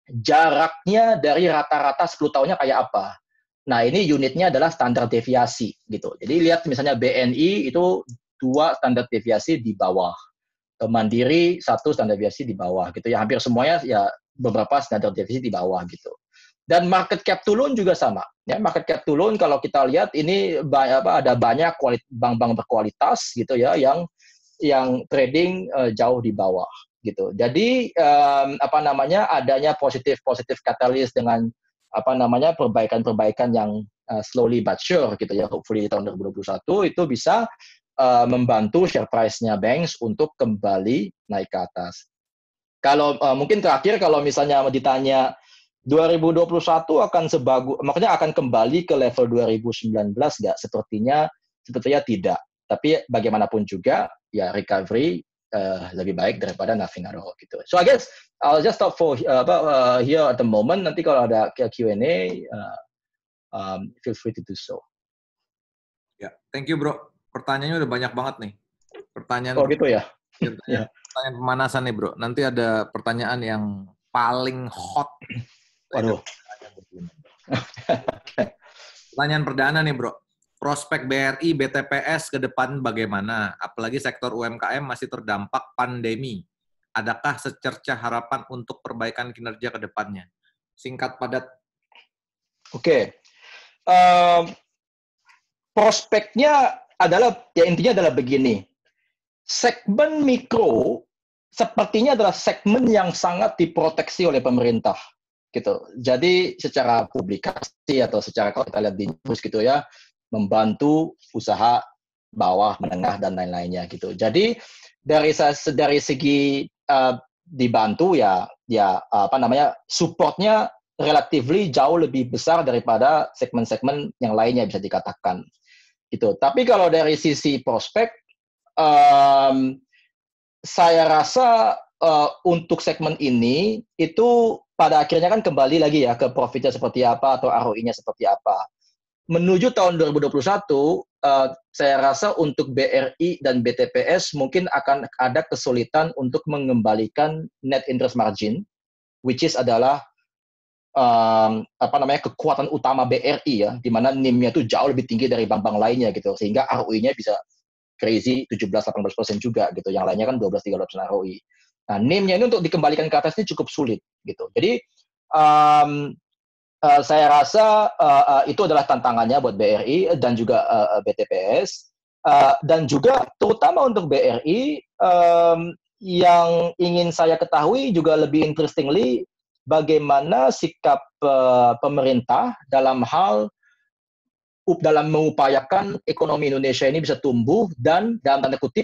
jaraknya dari rata-rata 10 tahunnya kayak apa. Nah, ini unitnya adalah standar deviasi gitu. Jadi lihat misalnya BNI itu 2 standar deviasi di bawah. Mandiri 1 standar deviasi di bawah gitu ya. Hampir semuanya ya beberapa standar deviasi di bawah gitu. Dan market cap to loan juga sama. Ya, market cap to loan kalau kita lihat ini ada banyak bank-bank berkualitas gitu ya yang trading jauh di bawah gitu. Jadi adanya positif catalyst dengan perbaikan-perbaikan yang slowly but sure gitu ya, hopefully di tahun 2021 itu bisa membantu share price-nya banks untuk kembali naik ke atas. Kalau mungkin terakhir kalau misalnya ditanya 2021 akan makanya akan kembali ke level 2019 nggak? Sepertinya tidak. Tapi bagaimanapun juga ya recovery lebih baik daripada nothing at all gitu. So I guess I'll just stop for here at the moment. Nanti kalau ada Q&A, feel free to do so. Ya, thank you bro. Pertanyaannya udah banyak banget nih. Pertanyaan. Oh gitu ya. Ya. Pertanyaan pemanasan nih bro. Nanti ada pertanyaan yang paling hot. Waduh. Pertanyaan perdana nih bro. Prospek BRI, BTPS ke depan bagaimana? Apalagi sektor UMKM masih terdampak pandemi. Adakah secerca harapan untuk perbaikan kinerja ke depannya? Singkat padat. Oke. Prospeknya adalah, ya intinya adalah begini. Segmen mikro sepertinya adalah segmen yang sangat diproteksi oleh pemerintah. Gitu. Jadi secara publikasi atau secara kalau kita lihat di news gitu ya, membantu usaha bawah, menengah dan lain-lainnya gitu. Jadi dari segi dibantu ya supportnya relatively jauh lebih besar daripada segmen-segmen yang lainnya bisa dikatakan gitu. Tapi kalau dari sisi prospek, saya rasa untuk segmen ini itu pada akhirnya kan kembali lagi ya ke profitnya seperti apa atau ROI-nya seperti apa. Menuju tahun 2021, saya rasa untuk BRI dan BTPS mungkin akan ada kesulitan untuk mengembalikan net interest margin, which is adalah kekuatan utama BRI ya, di mana NIM-nya itu jauh lebih tinggi dari bank-bank lainnya gitu, sehingga ROI-nya bisa crazy 17-18% juga gitu, yang lainnya kan 12-13% ROI. Nah, NIM-nya ini untuk dikembalikan ke atas ini cukup sulit gitu. Jadi saya rasa itu adalah tantangannya buat BRI dan juga BTPS, dan juga terutama untuk BRI yang ingin saya ketahui juga lebih interestingly bagaimana sikap pemerintah dalam mengupayakan ekonomi Indonesia ini bisa tumbuh dan dalam tanda kutip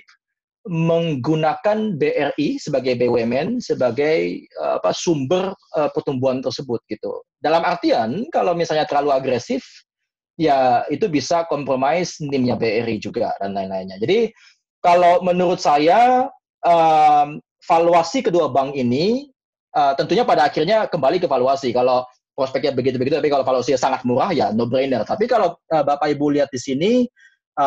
menggunakan BRI sebagai BUMN sebagai sumber pertumbuhan tersebut gitu. Dalam artian kalau misalnya terlalu agresif ya itu bisa compromise NIM-nya BRI juga dan lain-lainnya. Jadi kalau menurut saya valuasi kedua bank ini tentunya pada akhirnya kembali ke valuasi. Kalau prospeknya begitu-begitu, tapi kalau valuasinya sangat murah ya no brainer. Tapi kalau Bapak Ibu lihat di sini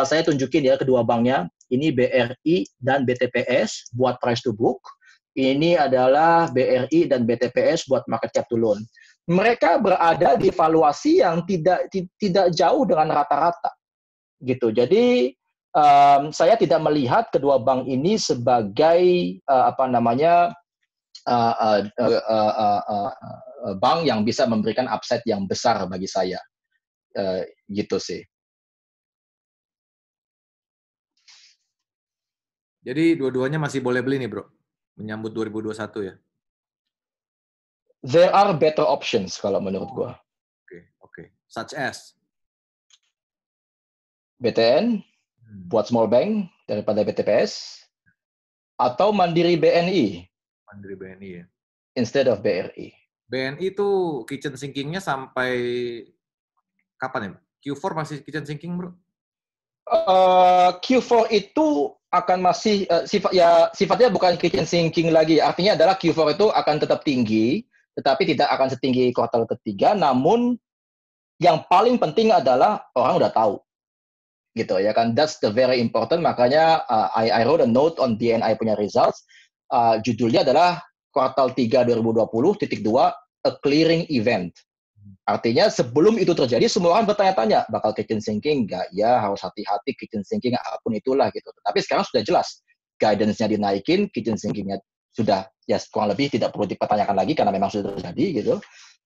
saya tunjukin ya kedua banknya. Ini BRI dan BTPS buat price to book. Ini adalah BRI dan BTPS buat market cap to loan. Mereka berada di valuasi yang tidak jauh dengan rata-rata, gitu. Jadi saya tidak melihat kedua bank ini sebagai bank yang bisa memberikan upside yang besar bagi saya, gitu sih. Jadi dua-duanya masih boleh beli nih, Bro. Menyambut 2021 ya. There are better options kalau menurut gua. Oke. Such as BTN buat small bank daripada BTPS, atau Mandiri BNI. Mandiri BNI ya. Instead of BRI. BNI itu kitchen sinking-nya sampai kapan ya? Q4 masih kitchen sinking, Bro? Q4 itu akan masih sifatnya bukan kitchen sinking lagi. Artinya adalah Q4 itu akan tetap tinggi, tetapi tidak akan setinggi kuartal ketiga. Namun yang paling penting adalah orang udah tahu, gitu ya kan. That's the very important. Makanya I wrote a note on DNI punya results. Judulnya adalah kuartal 3 2020.2 a clearing event. Artinya sebelum itu terjadi semua orang bertanya-tanya bakal kitchen sinking nggak? Ya harus hati-hati kitchen sinking apapun itulah gitu. Tapi sekarang sudah jelas guidance-nya dinaikin, kitchen sinking-nya sudah ya kurang lebih tidak perlu dipertanyakan lagi karena memang sudah terjadi gitu.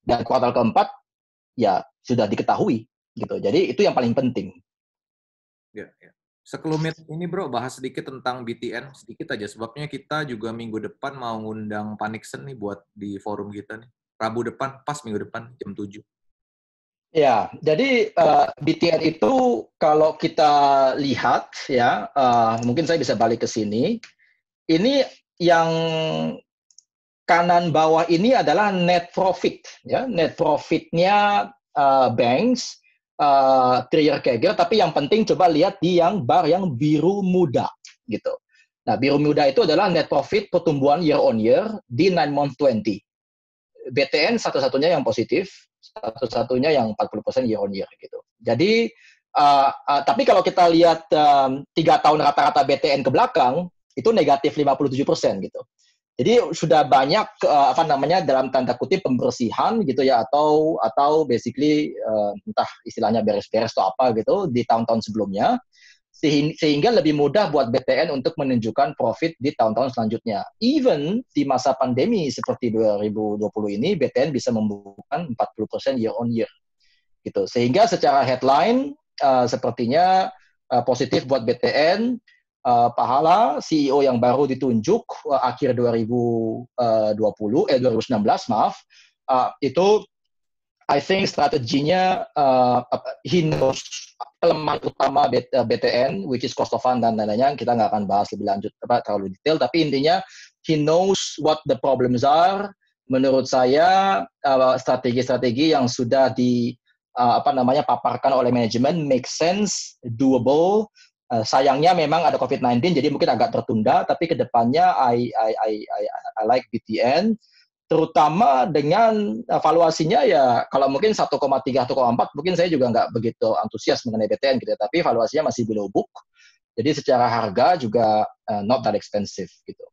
Dan kuartal keempat ya sudah diketahui gitu. Jadi itu yang paling penting. Ya. Sekelumit ini Bro, bahas sedikit tentang BTN, sedikit aja. Sebabnya kita juga minggu depan mau ngundang Paniksen nih buat di forum kita nih. Rabu depan, pas minggu depan, jam 7. Ya, jadi BTN itu kalau kita lihat ya, mungkin saya bisa balik ke sini. Ini yang kanan bawah ini adalah net profit, ya, net profitnya banks, 3-year CAGR. Tapi yang penting coba lihat di yang bar yang biru muda, gitu. Nah, biru muda itu adalah net profit pertumbuhan year on year di 9 month 20. BTN satu-satunya yang positif, satu-satunya yang 40% year on year gitu. Jadi tapi kalau kita lihat 3 tahun rata-rata BTN ke belakang itu negatif 57% gitu. Jadi sudah banyak dalam tanda kutip pembersihan gitu ya, atau basically entah istilahnya beres-beres atau apa gitu di tahun-tahun sebelumnya, sehingga lebih mudah buat BTN untuk menunjukkan profit di tahun-tahun selanjutnya. Even di masa pandemi seperti 2020 ini, BTN bisa membukukan 40% year on year. Gitu. Sehingga secara headline, sepertinya positif buat BTN. Pak Hala, CEO yang baru ditunjuk akhir 2019, maaf, itu I think strateginya he knows kelemahan utama BTN, which is cost of fund dan lain-lainnya. Kita nggak akan bahas lebih lanjut terlalu detail, tapi intinya he knows what the problems are. Menurut saya strategi-strategi yang sudah paparkan oleh manajemen make sense, doable. Sayangnya memang ada COVID-19, jadi mungkin agak tertunda. Tapi kedepannya I like BTN. Terutama dengan valuasinya ya kalau mungkin 1,3, 1,4 mungkin saya juga nggak begitu antusias mengenai BTN gitu ya, tapi valuasinya masih below book, jadi secara harga juga not that expensive gitu.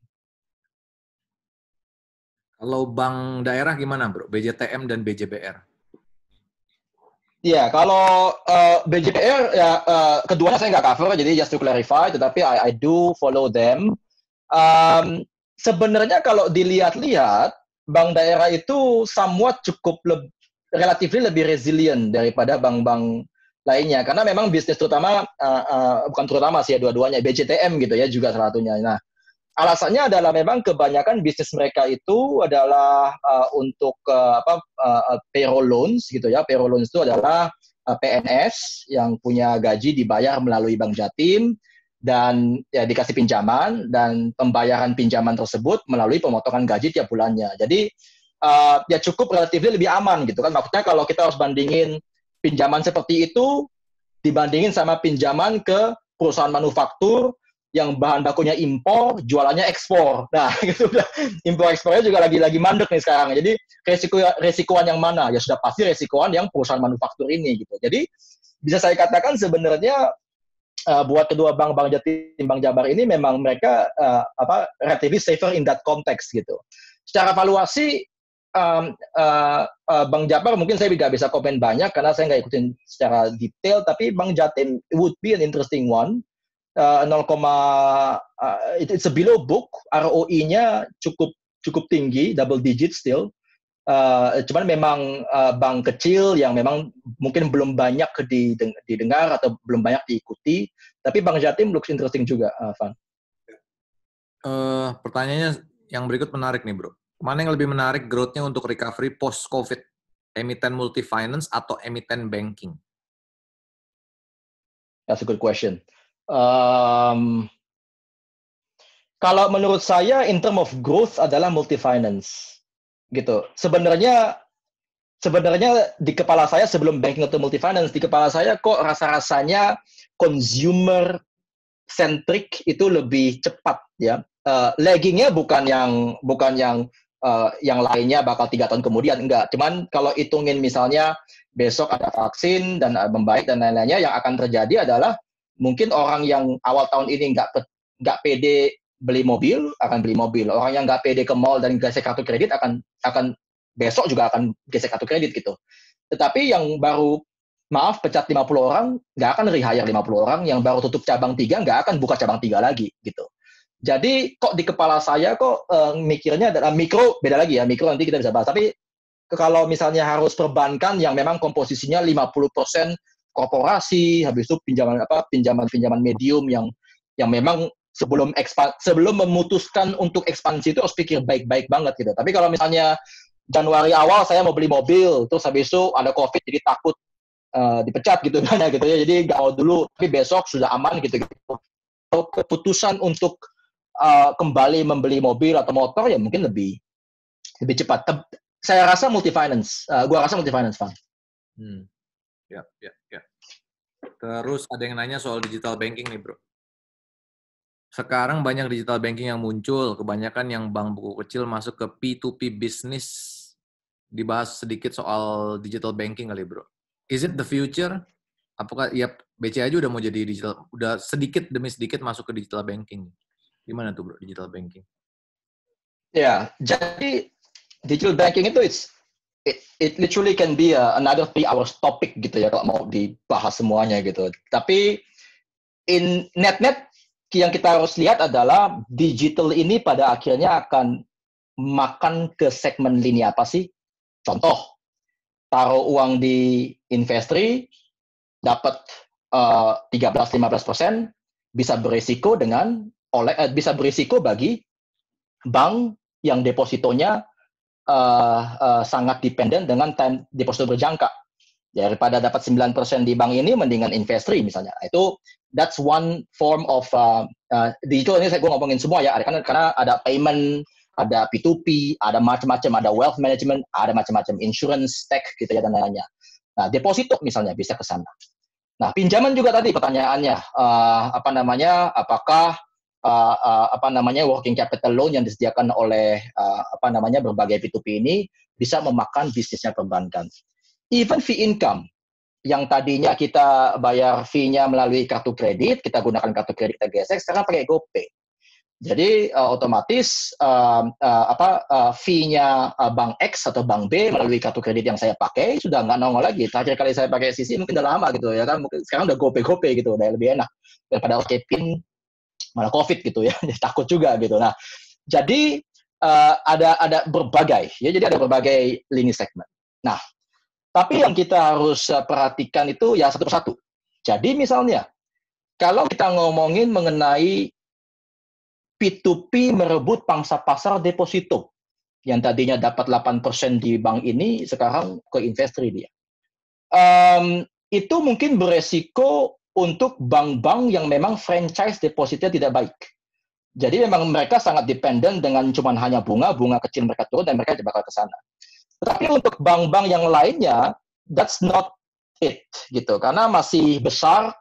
Kalau bank daerah gimana Bro? BJTM dan BJBR? Iya, kalau BJBR ya keduanya saya nggak cover, jadi just to clarify, tetapi I do follow them. Sebenarnya kalau dilihat-lihat bank daerah itu somewhat cukup relatif lebih resilient daripada bank-bank lainnya, karena memang bisnis terutama bukan terutama sih ya, dua-duanya BJTM gitu ya juga salah satunya. Nah, alasannya adalah memang kebanyakan bisnis mereka itu adalah untuk payroll loans gitu ya. Payroll loans itu adalah PNS yang punya gaji dibayar melalui Bank Jatim dan ya dikasih pinjaman, dan pembayaran pinjaman tersebut melalui pemotongan gaji tiap bulannya. Jadi ya cukup relatif lebih aman gitu kan. Maksudnya kalau kita harus bandingin pinjaman seperti itu dibandingin sama pinjaman ke perusahaan manufaktur yang bahan bakunya impor, jualannya ekspor. Nah, gitu udah. Impor ekspornya juga lagi mandek nih sekarang. Jadi resikoan yang mana? Ya sudah pasti resikoan yang perusahaan manufaktur ini gitu. Jadi bisa saya katakan sebenarnya buat kedua bank Jatim, Bank Jabar ini memang mereka relatively safer in that context gitu. Secara valuasi Bank Jabar mungkin saya nggak bisa komen banyak karena saya nggak ikutin secara detail, tapi Bank Jatim would be an interesting one. 0, it's a below book, ROE-nya cukup tinggi, double digit still. Cuman memang bank kecil yang memang mungkin belum banyak didengar atau belum banyak diikuti, tapi Bank Jatim looks interesting juga, Van. Pertanyaannya yang berikut menarik nih, Bro. Mana yang lebih menarik growth-nya untuk recovery post-COVID? Emiten multi-finance atau emiten banking? That's a good question. Kalau menurut saya, in term of growth adalah multi-finance. Gitu. Sebenarnya di kepala saya sebelum banking atau multi-finance, di kepala saya kok rasa-rasanya consumer centric itu lebih cepat ya. Laggingnya bukan yang lainnya bakal 3 tahun kemudian, enggak. Cuman kalau hitungin misalnya besok ada vaksin dan membaik dan lain-lainnya, yang akan terjadi adalah mungkin orang yang awal tahun ini nggak pede beli mobil akan beli mobil, orang yang nggak pede ke mall dan gesek kartu kredit akan besok juga akan gesek kartu kredit gitu. Tetapi yang baru pecat 50 orang, nggak akan rehire 50 orang, yang baru tutup cabang 3 nggak akan buka cabang 3 lagi gitu. Jadi kok di kepala saya kok mikirnya adalah mikro, beda lagi ya, mikro nanti kita bisa bahas. Tapi kalau misalnya harus perbankan yang memang komposisinya 50% korporasi, habis itu pinjaman medium yang memang sebelum memutuskan untuk ekspansi itu harus pikir baik-baik banget gitu. Tapi kalau misalnya Januari awal saya mau beli mobil, terus habis itu ada COVID jadi takut dipecat gitu kan ya gitu ya. Jadi nggak mau dulu, tapi besok sudah aman gitu. Keputusan untuk kembali membeli mobil atau motor ya mungkin lebih cepat. Saya rasa multi-finance. Gua rasa multi-finance, Bang. Ya. Terus ada yang nanya soal digital banking nih, Bro. Sekarang banyak digital banking yang muncul, kebanyakan yang bank buku kecil masuk ke P2P business. Dibahas sedikit soal digital banking kali, Bro. Is it the future? Apakah ya BCA aja udah mau jadi digital, udah sedikit demi sedikit masuk ke digital banking. Gimana tuh, Bro, digital banking? Ya, jadi digital banking itu it literally can be another 3 hours topic gitu ya kalau mau dibahas semuanya gitu. Tapi in net yang kita harus lihat adalah digital ini pada akhirnya akan makan ke segmen lini apa sih? Contoh, taruh uang di Investri, dapat 13-15%, bisa berisiko bisa berisiko bagi bank yang depositonya sangat dependen dengan time deposito berjangka. Daripada dapat 9% di bank ini, mendingan Investri misalnya. That's one form of digital. Ini gue ngomongin semua ya, karena ada payment, ada P2P, ada macam-macam, ada wealth management, ada macam-macam insurance, tech gitu ya dan lainnya. Nah, deposito misalnya bisa ke sana. Nah, pinjaman juga tadi pertanyaannya, apakah working capital loan yang disediakan oleh berbagai P2P ini bisa memakan bisnisnya perbankan. Even fee income yang tadinya kita bayar fee-nya melalui kartu kredit, kita gunakan kartu kredit kita gesek, sekarang pakai GoPay. Jadi otomatis fee-nya bank X atau bank B melalui kartu kredit yang saya pakai sudah nggak nongol lagi. Terakhir kali saya pakai CC mungkin udah lama gitu ya kan, mungkin sekarang udah GoPay gitu, udah lebih enak daripada OTP malah COVID gitu ya, takut juga gitu. Nah, jadi ada berbagai ya, jadi ada berbagai lini segmen. Nah, tapi yang kita harus perhatikan itu ya satu persatu. Jadi misalnya, kalau kita ngomongin mengenai P2P merebut pangsa pasar deposito, yang tadinya dapat 8% di bank ini, sekarang ke Investri dia. Itu mungkin beresiko untuk bank-bank yang memang franchise depositnya tidak baik. Jadi memang mereka sangat dependen dengan cuma hanya bunga kecil mereka turun dan mereka bakal ke sana. Tetapi untuk bank-bank yang lainnya, that's not it, gitu. Karena masih besar,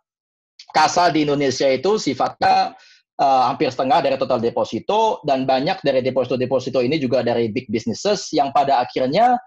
kasa di Indonesia itu sifatnya hampir setengah dari total deposito, dan banyak dari deposito ini juga dari big businesses yang pada akhirnya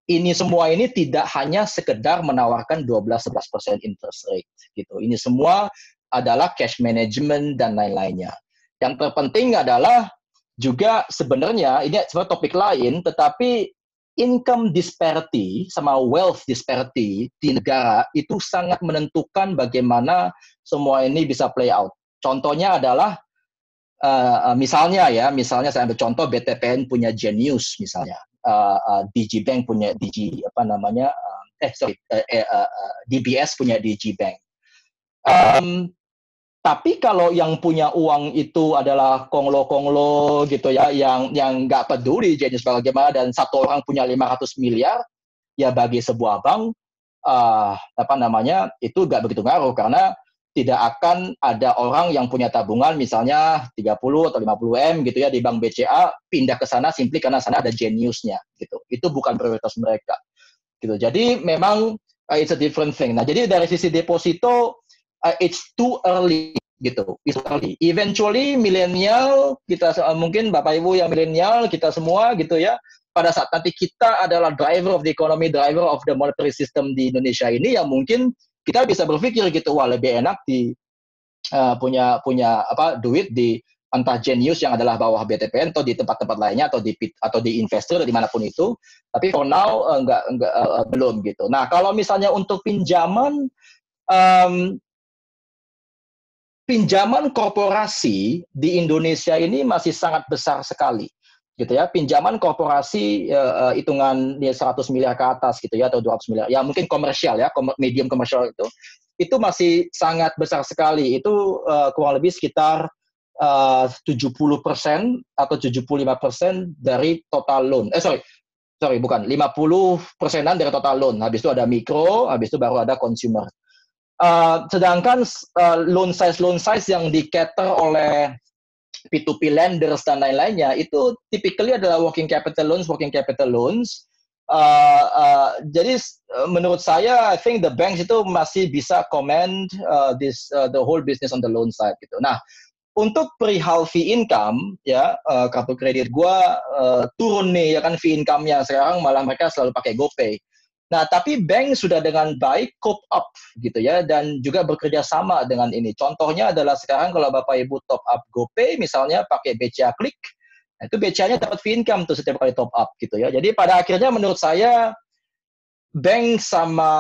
ini semua ini tidak hanya sekedar menawarkan 12-11% interest rate gitu. Ini semua adalah cash management dan lain-lainnya. Yang terpenting adalah juga sebenarnya ini sebenarnya topik lain, tetapi income disparity sama wealth disparity di negara itu sangat menentukan bagaimana semua ini bisa play out. Contohnya adalah misalnya saya ambil contoh BTPN punya Genius misalnya, DigiBank punya DBS punya DigiBank. Tapi kalau yang punya uang itu adalah konglo-konglo gitu ya, yang nggak peduli Genius bagaimana dan satu orang punya 500 miliar, ya bagi sebuah bank itu nggak begitu ngaruh karena tidak akan ada orang yang punya tabungan misalnya 30 atau 50 M gitu ya di bank BCA pindah ke sana simply karena sana ada Geniusnya gitu. Itu bukan prioritas mereka gitu. Jadi memang it's a different thing. Nah, jadi dari sisi deposito it's too early gitu. It's too early. Eventually milenial kita mungkin Bapak Ibu yang milenial kita semua gitu ya, pada saat nanti kita adalah driver of the economy, driver of the monetary system di Indonesia ini, yang mungkin kita bisa berpikir gitu, wah lebih enak di punya duit di entah Genius yang adalah bawah BTPN atau di tempat-tempat lainnya atau di investor dimanapun itu. Tapi for now belum gitu. Nah kalau misalnya untuk pinjaman korporasi di Indonesia ini masih sangat besar sekali gitu ya. Pinjaman korporasi hitungan 100 miliar ke atas gitu ya, atau 200 miliar ya, mungkin komersial ya, medium komersial itu masih sangat besar sekali. Itu kurang lebih sekitar 70% atau 75% dari total loan. Bukan 50%-an dari total loan. Habis itu ada mikro, habis itu baru ada consumer. Sedangkan loan size yang di-cater oleh P2P lenders dan lain-lainnya itu typically adalah working capital loans. Jadi menurut saya, I think the banks itu masih bisa comment the whole business on the loan side gitu. Nah, untuk perihal fee income ya, kartu kredit gua turun nih ya kan fee income-nya, sekarang malah mereka selalu pakai GoPay. Nah, tapi bank sudah dengan baik cope up gitu ya, dan juga bekerja sama dengan ini. Contohnya adalah sekarang kalau Bapak Ibu top up GoPay misalnya pakai BCA Klik, itu BCA-nya dapat fee income tuh setiap kali top up gitu ya. Jadi pada akhirnya menurut saya bank sama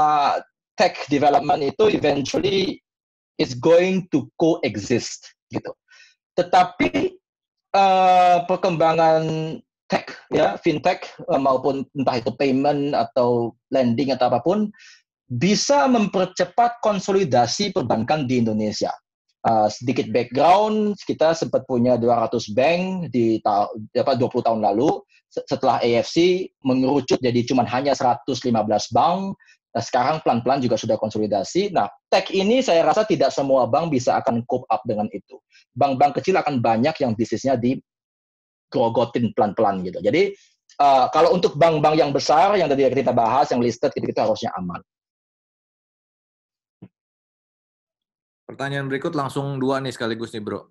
tech development itu eventually is going to coexist gitu. Tetapi perkembangan tech ya, fintech maupun entah itu payment atau lending atau apapun bisa mempercepat konsolidasi perbankan di Indonesia. Sedikit background, kita sempat punya 200 bank di 20 tahun lalu. Setelah AFC mengerucut jadi cuma hanya 115 bank. Sekarang pelan-pelan juga sudah konsolidasi. Nah, tech ini saya rasa tidak semua bank bisa akan cope up dengan itu. Bank-bank kecil akan banyak yang bisnisnya digrogotin pelan-pelan gitu. Jadi kalau untuk bank-bank yang besar yang tadi kita bahas, yang listed itu harusnya aman. Pertanyaan berikut langsung dua nih sekaligus nih bro.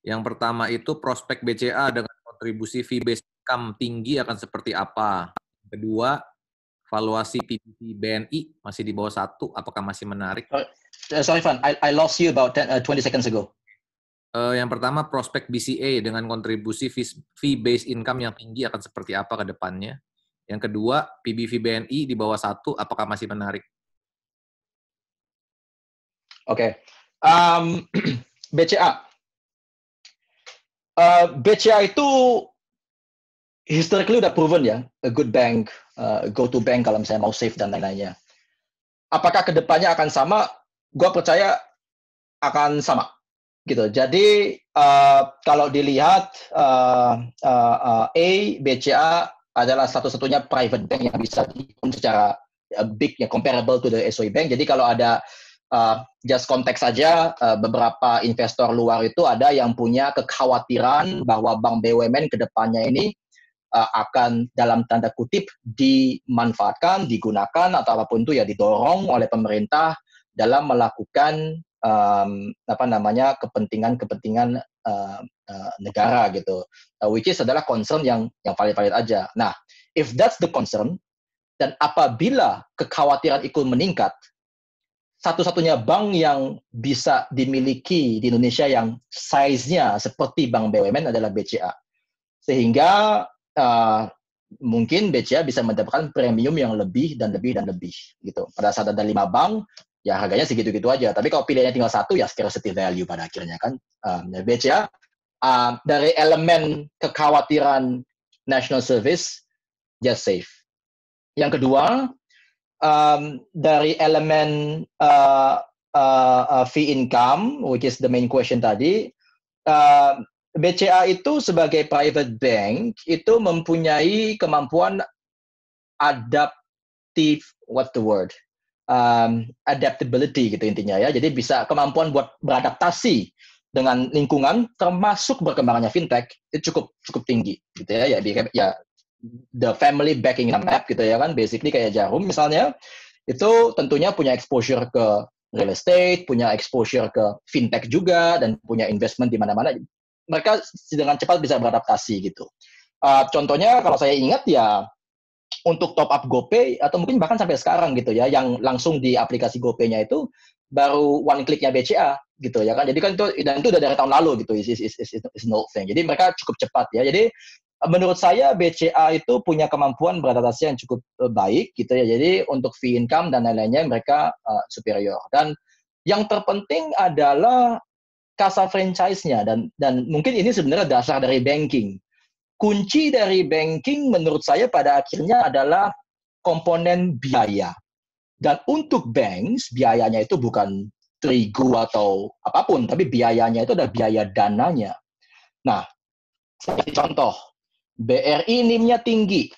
Yang pertama itu prospek BCA dengan kontribusi fee based income tinggi akan seperti apa? Kedua, valuasi PBV BNI masih di bawah 1, apakah masih menarik? Sorry Van, I lost you about 20 seconds ago. Yang pertama, prospek BCA dengan kontribusi fee based income yang tinggi akan seperti apa ke depannya? Yang kedua, PBV BNI di bawah 1, apakah masih menarik? Oke. BCA. BCA itu historically udah proven ya, a good bank, go to bank kalau misalnya mau save dan lain-lainnya. Apakah kedepannya akan sama? Gue percaya akan sama, gitu. Jadi kalau dilihat BCA adalah satu-satunya private bank yang bisa dihitung secara big, ya, comparable to the SOE Bank. Jadi kalau ada just konteks saja, beberapa investor luar itu ada yang punya kekhawatiran bahwa bank BUMN kedepannya ini akan dalam tanda kutip dimanfaatkan, digunakan atau apapun itu ya, didorong oleh pemerintah dalam melakukan kepentingan negara gitu, which is adalah concern yang valid-valid aja. Nah, if that's the concern, dan apabila kekhawatiran itu meningkat, satu-satunya bank yang bisa dimiliki di Indonesia yang size-nya seperti bank BUMN adalah BCA. Sehingga mungkin BCA bisa mendapatkan premium yang lebih dan lebih gitu. Pada saat ada 5 bank, ya harganya segitu-gitu aja. Tapi kalau pilihannya tinggal satu, ya scarcity value pada akhirnya kan. BCA dari elemen kekhawatiran national service, just safe. Yang kedua, dari elemen fee income, which is the main question tadi, BCA itu sebagai private bank itu mempunyai kemampuan adaptability gitu intinya ya. Jadi bisa kemampuan buat beradaptasi dengan lingkungan, termasuk berkembangannya fintech itu cukup tinggi gitu ya. Ya the family backing map gitu ya kan, basically kayak Jarum misalnya, itu tentunya punya exposure ke real estate, punya exposure ke fintech juga, dan punya investment di mana-mana. Mereka dengan cepat bisa beradaptasi gitu. Contohnya kalau saya ingat ya, untuk top up GoPay, atau mungkin bahkan sampai sekarang gitu ya, yang langsung di aplikasi GoPay-nya itu baru one click-nya BCA gitu ya kan. Jadi kan itu udah dari tahun lalu gitu, is no thing. Jadi mereka cukup cepat ya. Jadi menurut saya BCA itu punya kemampuan beradaptasi yang cukup baik gitu ya. Jadi untuk fee income dan lain-lainnya mereka superior. Dan yang terpenting adalah kasa franchise-nya, dan mungkin ini sebenarnya dasar dari banking. Kunci dari banking menurut saya pada akhirnya adalah komponen biaya. Dan untuk banks, biayanya itu bukan terigu atau apapun, tapi biayanya itu adalah biaya dananya. Nah, seperti contoh, BRI NIM-nya tinggi,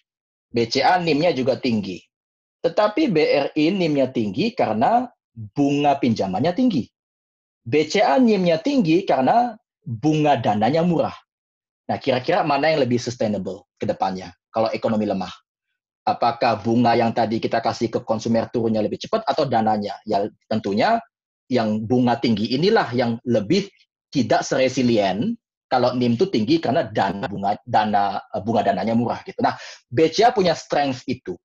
BCA NIM-nya juga tinggi. Tetapi BRI NIM-nya tinggi karena bunga pinjamannya tinggi. BCA NIM-nya tinggi karena bunga dananya murah. Nah, kira-kira mana yang lebih sustainable ke depannya kalau ekonomi lemah? Apakah bunga yang tadi kita kasih ke konsumer turunnya lebih cepat atau dananya? Ya tentunya yang bunga tinggi inilah yang lebih tidak seresilient kalau NIM itu tinggi karena bunga dananya murah gitu. Nah, BCA punya strength itu.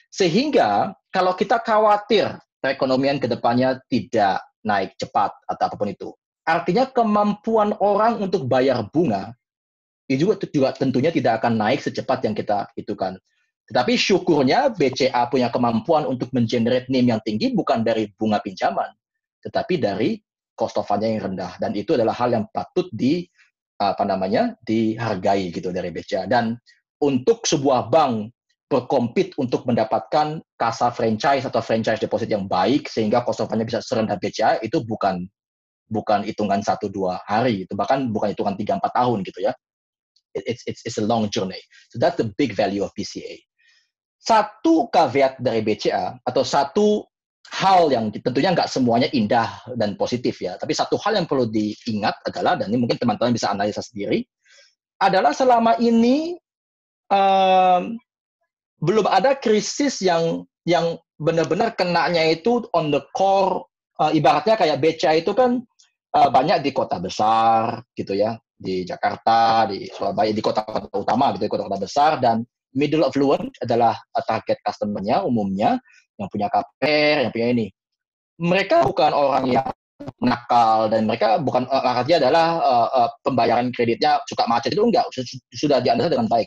Sehingga kalau kita khawatir perekonomian ke depannya tidak naik cepat atau apapun itu, artinya kemampuan orang untuk bayar bunga itu juga tentunya tidak akan naik secepat yang kita itukan. Tetapi syukurnya BCA punya kemampuan untuk mengenerate NIM yang tinggi bukan dari bunga pinjaman, tetapi dari cost of fund-nya yang rendah. Dan itu adalah hal yang patut dihargai gitu dari BCA. Dan untuk sebuah bank berkompet untuk mendapatkan kasa franchise atau franchise deposit yang baik sehingga cost of fund-nya bisa serendah BCA, itu bukan hitungan 1-2 hari, itu bahkan bukan hitungan 3-4 tahun gitu ya. It's a long journey. So that's the big value of BCA. Satu caveat dari BCA, atau satu hal yang tentunya nggak semuanya indah dan positif ya, tapi satu hal yang perlu diingat adalah, dan ini mungkin teman-teman bisa analisa sendiri, adalah selama ini belum ada krisis yang benar-benar kenanya itu on the core. Ibaratnya kayak BCA itu kan banyak di kota besar gitu ya, di Jakarta, di Surabaya, di kota-kota utama gitu, di kota-kota besar, dan middle affluent adalah target customer-nya umumnya yang punya KPR, yang punya ini. Mereka bukan orang yang nakal, dan mereka bukan artinya adalah pembayaran kreditnya suka macet, itu enggak, sudah dianalisa dengan baik.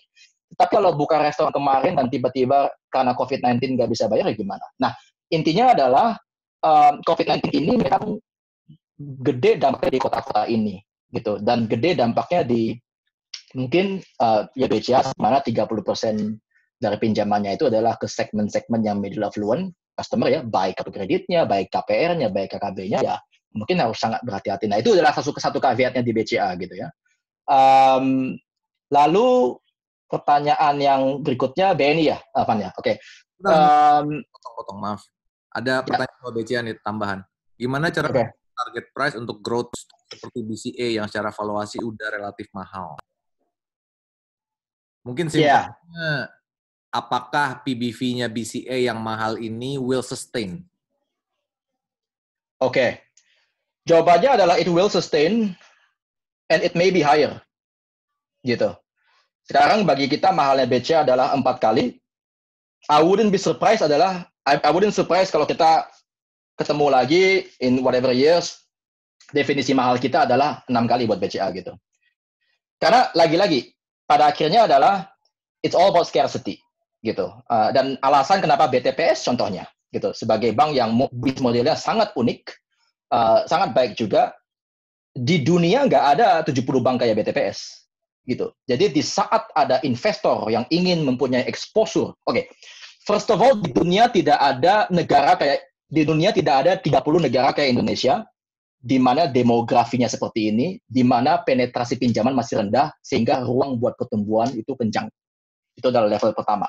Tapi kalau buka restoran kemarin dan tiba-tiba karena COVID-19 nggak bisa bayar, ya gimana? Nah, intinya adalah COVID-19 ini memang gede dampaknya di kota-kota ini gitu, dan gede dampaknya di mungkin ya BCA, mana 30% dari pinjamannya itu adalah ke segmen-segmen yang middle affluent customer ya, baik kartu kreditnya, baik KPR-nya, baik KKB-nya, ya mungkin harus sangat berhati-hati. Nah, itu adalah satu caveatnya di BCA gitu ya. Lalu pertanyaan yang berikutnya BNI ya, apa ya? Oke. Potong, maaf. Ada pertanyaan soal BCA nih tambahan. Gimana cara target price untuk growth seperti BCA yang secara valuasi udah relatif mahal? Mungkin simpelnya, apakah PBV-nya BCA yang mahal ini will sustain? Oke. Jawabannya adalah it will sustain and it may be higher. Gitu. Sekarang bagi kita mahalnya BCA adalah 4 kali. I wouldn't surprise kalau kita ketemu lagi in whatever years, definisi mahal kita adalah 6 kali buat BCA gitu. Karena lagi-lagi pada akhirnya adalah it's all about scarcity gitu. Dan alasan kenapa BTPS contohnya gitu sebagai bank yang bisnis modelnya sangat unik, sangat baik juga, di dunia nggak ada 70 bank kayak BTPS gitu. Jadi di saat ada investor yang ingin mempunyai exposure, first of all di dunia tidak ada 30 negara kayak Indonesia di mana demografinya seperti ini, di mana penetrasi pinjaman masih rendah sehingga ruang buat pertumbuhan itu kencang. Itu adalah level pertama.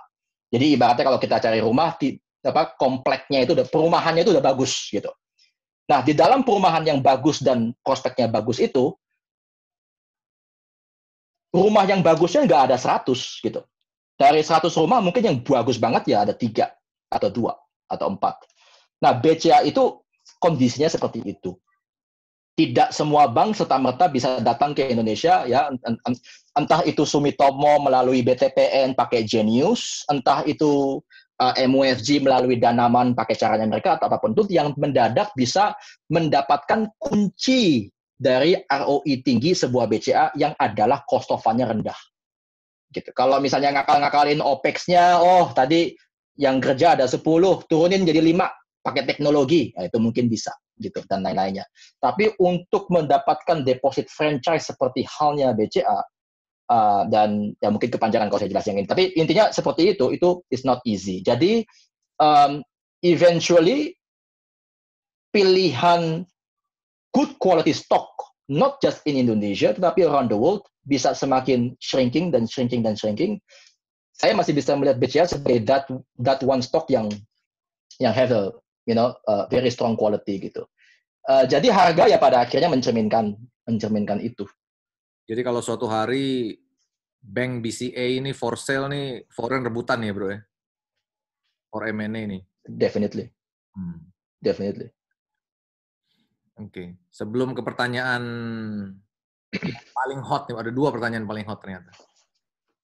Jadi ibaratnya kalau kita cari rumah, kompleknya itu perumahannya itu udah bagus gitu. Nah, di dalam perumahan yang bagus dan prospeknya bagus itu, rumah yang bagusnya nggak ada 100 gitu. Dari 100 rumah mungkin yang bagus banget ya ada 3 atau 2 atau 4. Nah, BCA itu kondisinya seperti itu. Tidak semua bank serta-merta bisa datang ke Indonesia ya, entah itu Sumitomo melalui BTPN pakai Genius, entah itu MUFG melalui Danaman pakai caranya mereka atau apapun itu yang mendadak bisa mendapatkan kunci dari ROI tinggi sebuah BCA yang adalah cost of fund-nya rendah. Gitu. Kalau misalnya ngakal-ngakalin OPEX-nya, tadi yang kerja ada 10, turunin jadi 5 pakai teknologi, itu mungkin bisa gitu dan lain-lainnya. Tapi untuk mendapatkan deposit franchise seperti halnya BCA dan ya mungkin kepanjangan kalau saya jelasin ini. Tapi intinya seperti itu is not easy. Jadi eventually pilihan good quality stock not just in Indonesia tetapi around the world bisa semakin shrinking. Saya masih bisa melihat BCA sebagai that one stock yang have a very strong quality gitu. Jadi harga ya pada akhirnya mencerminkan itu. Jadi kalau suatu hari bank BCA ini for sale nih, foreign rebutan ya bro ya? For M&A nih? Definitely. Definitely. Oke. Sebelum ke pertanyaan paling hot nih, ada 2 pertanyaan paling hot ternyata.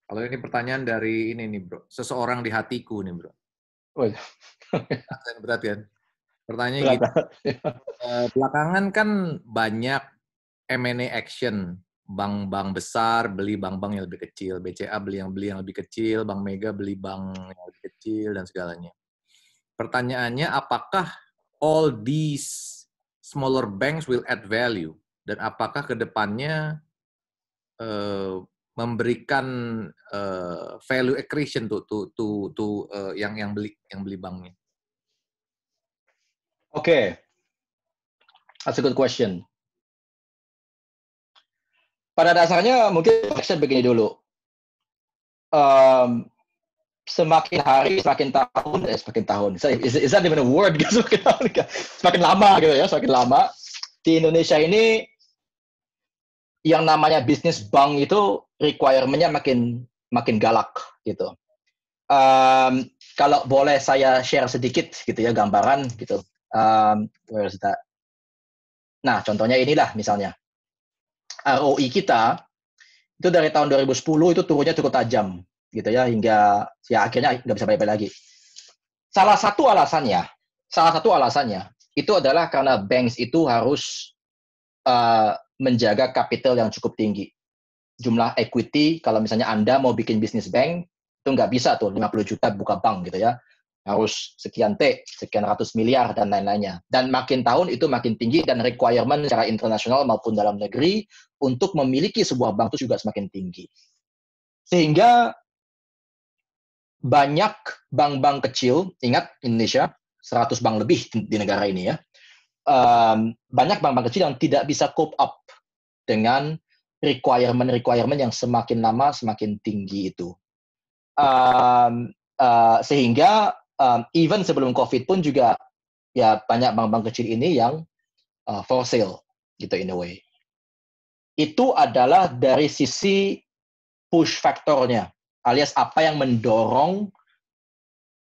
Kalau ini pertanyaan dari ini nih bro, seseorang di hatiku nih bro. Berat kan? Pertanyaannya gitu. Belakangan kan banyak M&A action, bank-bank besar beli bank-bank yang lebih kecil, BCA beli yang lebih kecil, Bank Mega beli bank yang lebih kecil dan segalanya. Pertanyaannya, apakah all these smaller banks will add value dan apakah kedepannya memberikan value accretion yang beli banknya? Okay, that's a good question. Pada dasarnya mungkin saya begini dulu. Semakin hari, semakin tahun. Is that even a word? Semakin lama gitu ya, semakin lama. Di Indonesia ini yang namanya bisnis bank itu requirement-nya makin galak gitu. Kalau boleh saya share sedikit gitu ya gambaran gitu. Where is that? Nah, contohnya inilah misalnya. ROI kita itu dari tahun 2010 itu turunnya cukup tajam gitu ya hingga ya akhirnya nggak bisa balik-balik lagi. Salah satu alasannya itu adalah karena banks itu harus menjaga capital yang cukup tinggi. Jumlah equity kalau misalnya Anda mau bikin bisnis bank itu nggak bisa tuh 50 juta buka bank gitu ya. Harus sekian ratus miliar dan lain-lainnya. Dan makin tahun itu makin tinggi dan requirement secara internasional maupun dalam negeri untuk memiliki sebuah bank itu juga semakin tinggi. Sehingga banyak bank-bank kecil, ingat Indonesia 100 bank lebih di negara ini ya, banyak bank-bank kecil yang tidak bisa cope up dengan requirement yang semakin lama semakin tinggi itu. Sehingga even sebelum COVID pun juga ya banyak bank-bank kecil ini yang for sale gitu in a way. Itu adalah dari sisi push faktornya, alias apa yang mendorong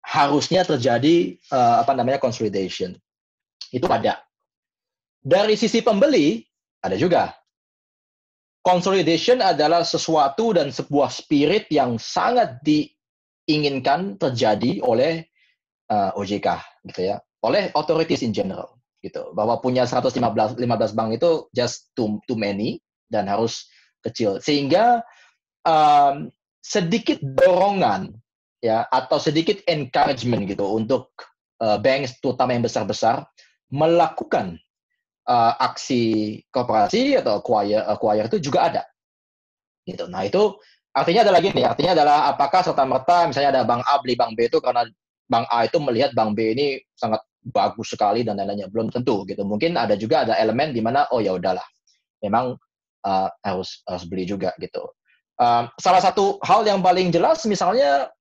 harusnya terjadi consolidation. Itu ada. Dari sisi pembeli, ada juga. Consolidation adalah sesuatu dan sebuah spirit yang sangat diinginkan terjadi oleh OJK, gitu ya, oleh authorities in general, gitu, bahwa punya 115 bank itu just too many dan harus kecil, sehingga sedikit dorongan ya atau sedikit encouragement gitu untuk banks terutama yang besar-besar melakukan aksi korporasi atau acquire itu juga ada gitu. Nah itu artinya adalah gini, artinya adalah apakah serta-merta misalnya ada bank A beli bank B itu karena bank A itu melihat bank B ini sangat bagus sekali dan lain-lainnya, belum tentu gitu. Mungkin ada juga ada elemen di mana oh ya udahlah, memang harus beli juga gitu. Salah satu hal yang paling jelas misalnya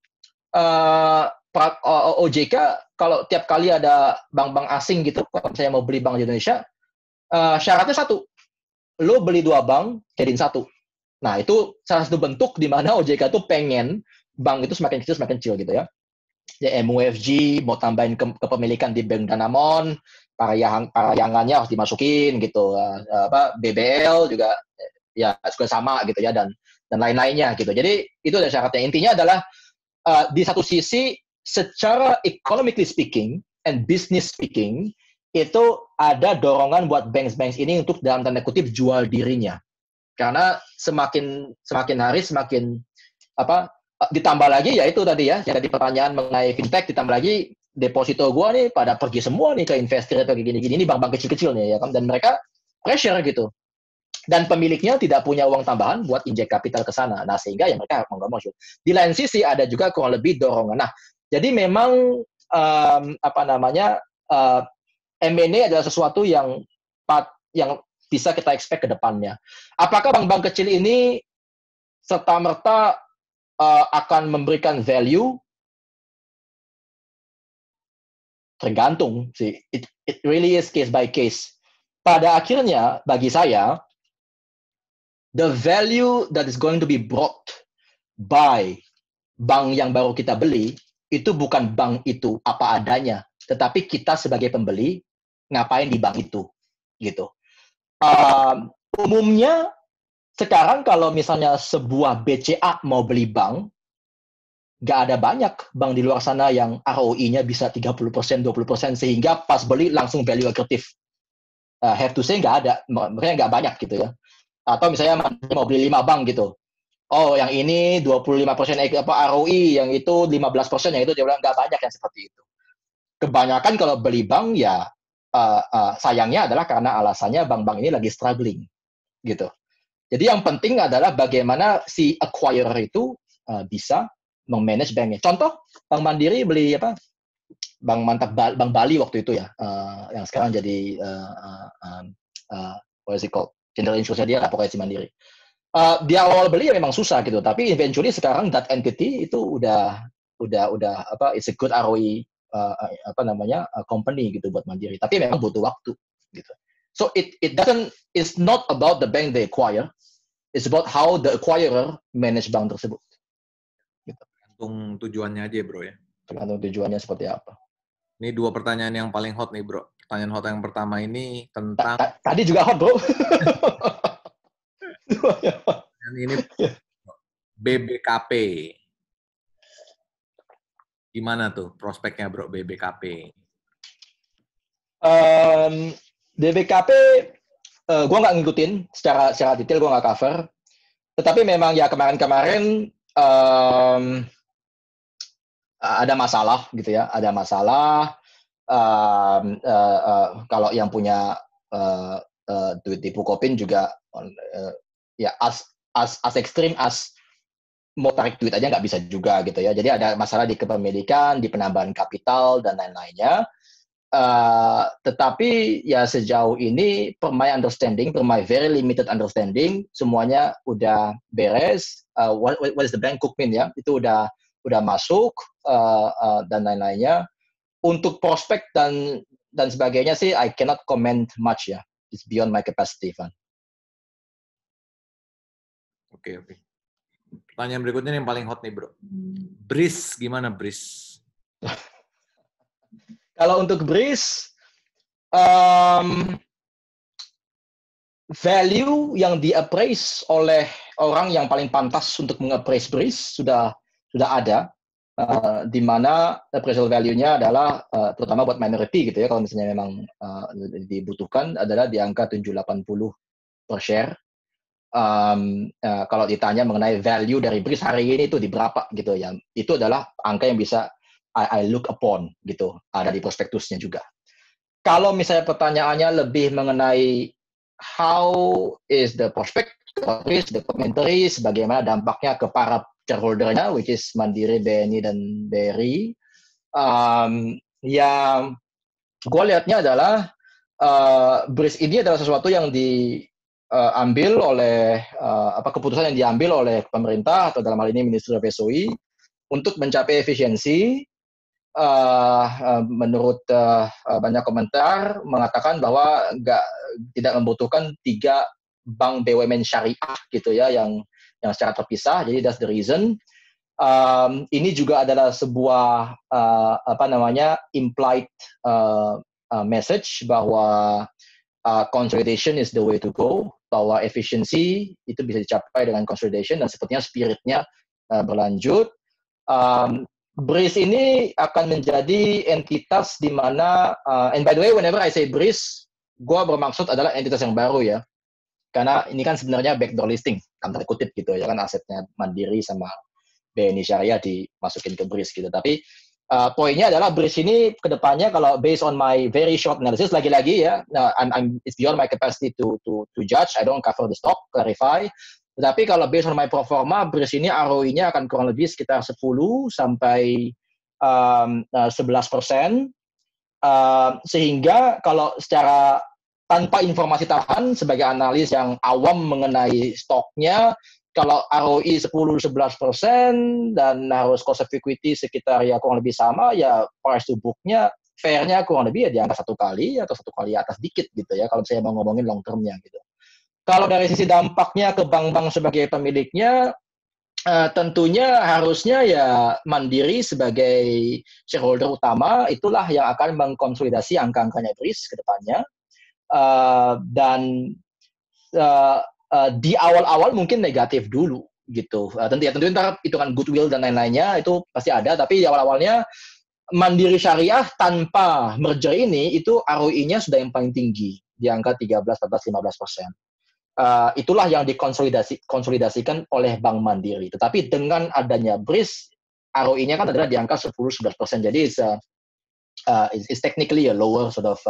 OJK kalau tiap kali ada bank-bank asing gitu, kalau saya mau beli bank di Indonesia, syaratnya satu, lo beli 2 bank, jadiin satu. Nah, itu salah satu bentuk di mana OJK itu pengen bank itu semakin kecil gitu ya. Ya, MUFG mau tambahin kepemilikan di Bank Danamon, parayangannya harus dimasukin gitu. BBL juga ya juga sama gitu ya dan lain-lainnya gitu. Jadi itu ada syaratnya. Intinya adalah di satu sisi secara economically speaking and business speaking itu ada dorongan buat banks ini untuk dalam tanda kutip jual dirinya. Karena semakin hari semakin ditambah lagi ya itu tadi ya, jadi pertanyaan mengenai fintech, ditambah lagi deposito gua nih pada pergi semua nih ke investor atau gini-gini, ini bank-bank kecil-kecil nih ya kan, dan mereka pressure gitu. Dan pemiliknya tidak punya uang tambahan buat injek kapital ke sana. Nah, sehingga ya mereka mau nggak mau. Di lain sisi ada juga kurang lebih dorongan. Nah, jadi memang M&A adalah sesuatu yang bisa kita expect ke depannya. Apakah bank-bank kecil ini serta-merta akan memberikan value? Tergantung sih. It really is case by case. Pada akhirnya, bagi saya, the value that is going to be brought by bank yang baru kita beli, itu bukan bank itu apa adanya, tetapi kita sebagai pembeli, ngapain di bank itu, gitu. Umumnya, sekarang kalau misalnya sebuah BCA mau beli bank, nggak ada banyak bank di luar sana yang ROI-nya bisa 30%, 20%, sehingga pas beli langsung value accretive. Have to say nggak ada, mereka nggak banyak gitu ya. Atau misalnya mau beli 5 bank gitu. Oh, yang ini 25% ROI, yang itu 15%, yang itu dia bilang nggak banyak yang seperti itu. Kebanyakan kalau beli bank ya sayangnya adalah karena alasannya bank-bank ini lagi struggling gitu. Jadi yang penting adalah bagaimana si acquirer itu bisa memanage banknya. Contoh, Bank Mandiri beli Bank Bali waktu itu ya, yang sekarang jadi what is it called? General Insurance dia lah pokoknya si Mandiri. Di awal beli ya memang susah gitu, tapi eventually sekarang that entity itu udah it's a good ROE company gitu buat Mandiri. Tapi memang butuh waktu gitu. So it's not about the bank they acquire, it's about how the acquirer manage bank tersebut. Gitu. Tergantung tujuannya aja bro ya. Tergantung tujuannya seperti apa. Ini 2 pertanyaan yang paling hot nih bro. Pertanyaan hot yang pertama ini tentang tadi juga hot bro. Dan ini BBKP. Gimana tuh prospeknya bro BBKP? BBKP gue nggak ngikutin secara detail, gue nggak cover. Tetapi memang ya kemarin ada masalah gitu ya, ada masalah. Kalau yang punya duit di Bukopin juga ya as ekstrim as mau tarik duit aja nggak bisa juga gitu ya. Jadi ada masalah di kepemilikan, di penambahan kapital dan lain-lainnya. Tetapi ya sejauh ini per my very limited understanding, semuanya udah beres. What is the bank Kukmin ya, itu udah masuk dan lain-lainnya. Untuk prospek dan sebagainya sih I cannot comment much ya, it's beyond my capacity, Van. Oke. Pertanyaan berikutnya yang paling hot nih bro. BRIS gimana BRIS? Kalau untuk BRIS, value yang di-appraise oleh orang yang paling pantas untuk meng-appraise BRIS sudah ada, di mana appraisal value-nya adalah terutama buat minority gitu ya, kalau misalnya memang dibutuhkan adalah di angka 780 per share. Kalau ditanya mengenai value dari BRIS hari ini itu di berapa gitu ya, itu adalah angka yang bisa I look upon gitu, ada di prospektusnya juga. Kalau misalnya pertanyaannya lebih mengenai how is the prospectus, the commentaries, bagaimana dampaknya ke para shareholder-nya, which is Mandiri, BNI, dan BRI, yang gue lihatnya adalah BRIS ini adalah sesuatu yang diambil oleh keputusan yang diambil oleh pemerintah atau dalam hal ini Ministry of SOE untuk mencapai efisiensi. Menurut banyak komentar mengatakan bahwa tidak membutuhkan 3 bank BUMN syariah gitu ya yang secara terpisah. Jadi that's the reason. Ini juga adalah sebuah implied message bahwa consolidation is the way to go, bahwa efisiensi itu bisa dicapai dengan consolidation, dan sepertinya spiritnya berlanjut. BRIS ini akan menjadi entitas di mana, and by the way, whenever I say BRIS, gue bermaksud adalah entitas yang baru ya, karena ini kan sebenarnya backdoor listing, tanda kutip gitu ya kan, asetnya Mandiri sama BNI Syariah dimasukin ke BRIS gitu. Tapi poinnya adalah BRIS ini kedepannya, kalau based on my very short analysis, lagi-lagi ya, it's beyond my capacity to judge, I don't cover the stock, clarify. Tetapi kalau based on my performa, BRIS ini ROI-nya akan kurang lebih sekitar 10 sampai 11%. Sehingga kalau secara tanpa informasi tambahan, sebagai analis yang awam mengenai stoknya, kalau ROI 10-11% dan harus cost of equity sekitar ya kurang lebih sama, ya price to book-nya fair-nya kurang lebih ya di angka 1 kali atau 1 kali atas dikit gitu ya, kalau saya mau ngomongin long term-nya gitu. Kalau dari sisi dampaknya ke bank-bank sebagai pemiliknya, tentunya harusnya ya Mandiri sebagai shareholder utama itulah yang akan mengkonsolidasi angka-angkanya BRIS ke depannya. Dan di awal-awal mungkin negatif dulu gitu. Tentu ntar hitungan goodwill dan lain-lainnya itu pasti ada, tapi di awal-awalnya Mandiri Syariah tanpa merger ini itu ROI-nya sudah yang paling tinggi di angka 13, 14, 15%. Itulah yang dikonsolidasikan oleh Bank Mandiri. Tetapi dengan adanya BRIS, ROI-nya kan adalah di angka 10-11%. Jadi it's technically a lower sort of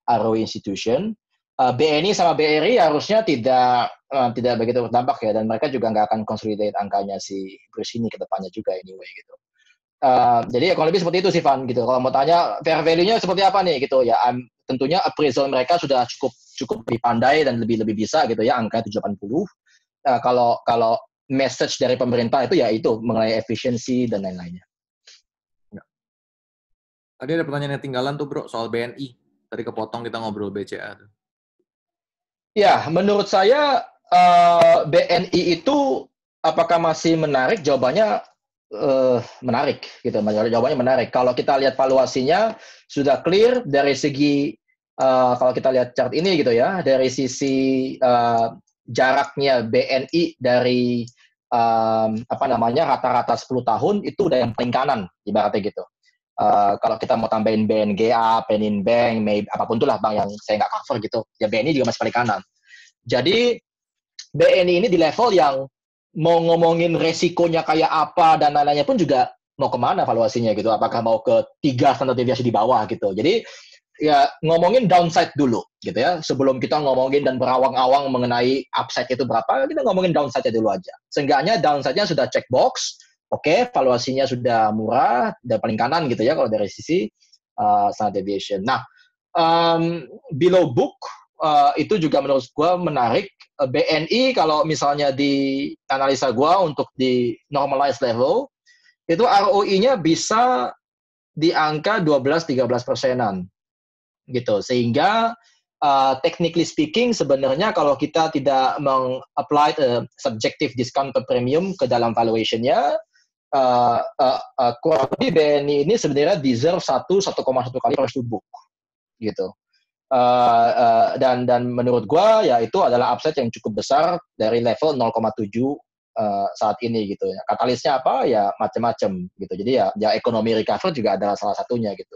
ROI institution. BNI sama BRI harusnya tidak begitu berdampak ya, dan mereka juga nggak akan consolidate angkanya si BRIS ini ke depannya juga anyway gitu. Jadi kalau lebih seperti itu sih Van gitu. Kalau mau tanya fair value-nya seperti apa nih gitu ya, tentunya appraisal mereka sudah cukup lebih pandai dan lebih bisa gitu ya, angka 780. Kalau message dari pemerintah itu ya itu mengenai efisiensi dan lain-lainnya. Tadi ada pertanyaan yang ketinggalan tuh bro soal BNI. Tadi kepotong kita ngobrol BCA tuh. Ya, menurut saya BNI itu apakah masih menarik? Jawabannya menarik gitu. Jawabannya menarik. Kalau kita lihat valuasinya sudah clear dari segi kalau kita lihat chart ini gitu ya, dari sisi jaraknya BNI dari rata-rata 10 tahun itu udah yang paling kanan ibaratnya gitu. Kalau kita mau tambahin BNGA, Penin Bank, apapun itulah bank yang saya nggak cover gitu, ya BNI juga masih paling kanan. Jadi BNI ini di level yang mau ngomongin resikonya kayak apa dan lain-lainnya pun juga mau kemana valuasinya gitu. Apakah mau ke 3 standar deviasi di bawah gitu. Jadi ya ngomongin downside dulu gitu ya. Sebelum kita ngomongin dan berawang-awang mengenai upside itu berapa, kita ngomongin downside-nya dulu aja. Seenggaknya downside-nya sudah check box. Oke, valuasinya sudah murah, dan paling kanan gitu ya kalau dari sisi standard deviation. Nah, below book itu juga menurut gue menarik. BNI kalau misalnya di analisa gue untuk di normalized level, itu ROI-nya bisa di angka 12-13%-an gitu. Sehingga technically speaking sebenarnya kalau kita tidak meng-apply subjective discount per premium ke dalam valuation-nya, kurang lebih BNI ini sebenarnya deserve 1,1 kali price to book gitu. Dan menurut gua ya itu adalah upside yang cukup besar dari level 0,7 saat ini gitu ya. Katalisnya apa ya macam-macam gitu. Jadi ya ekonomi recover juga adalah salah satunya gitu.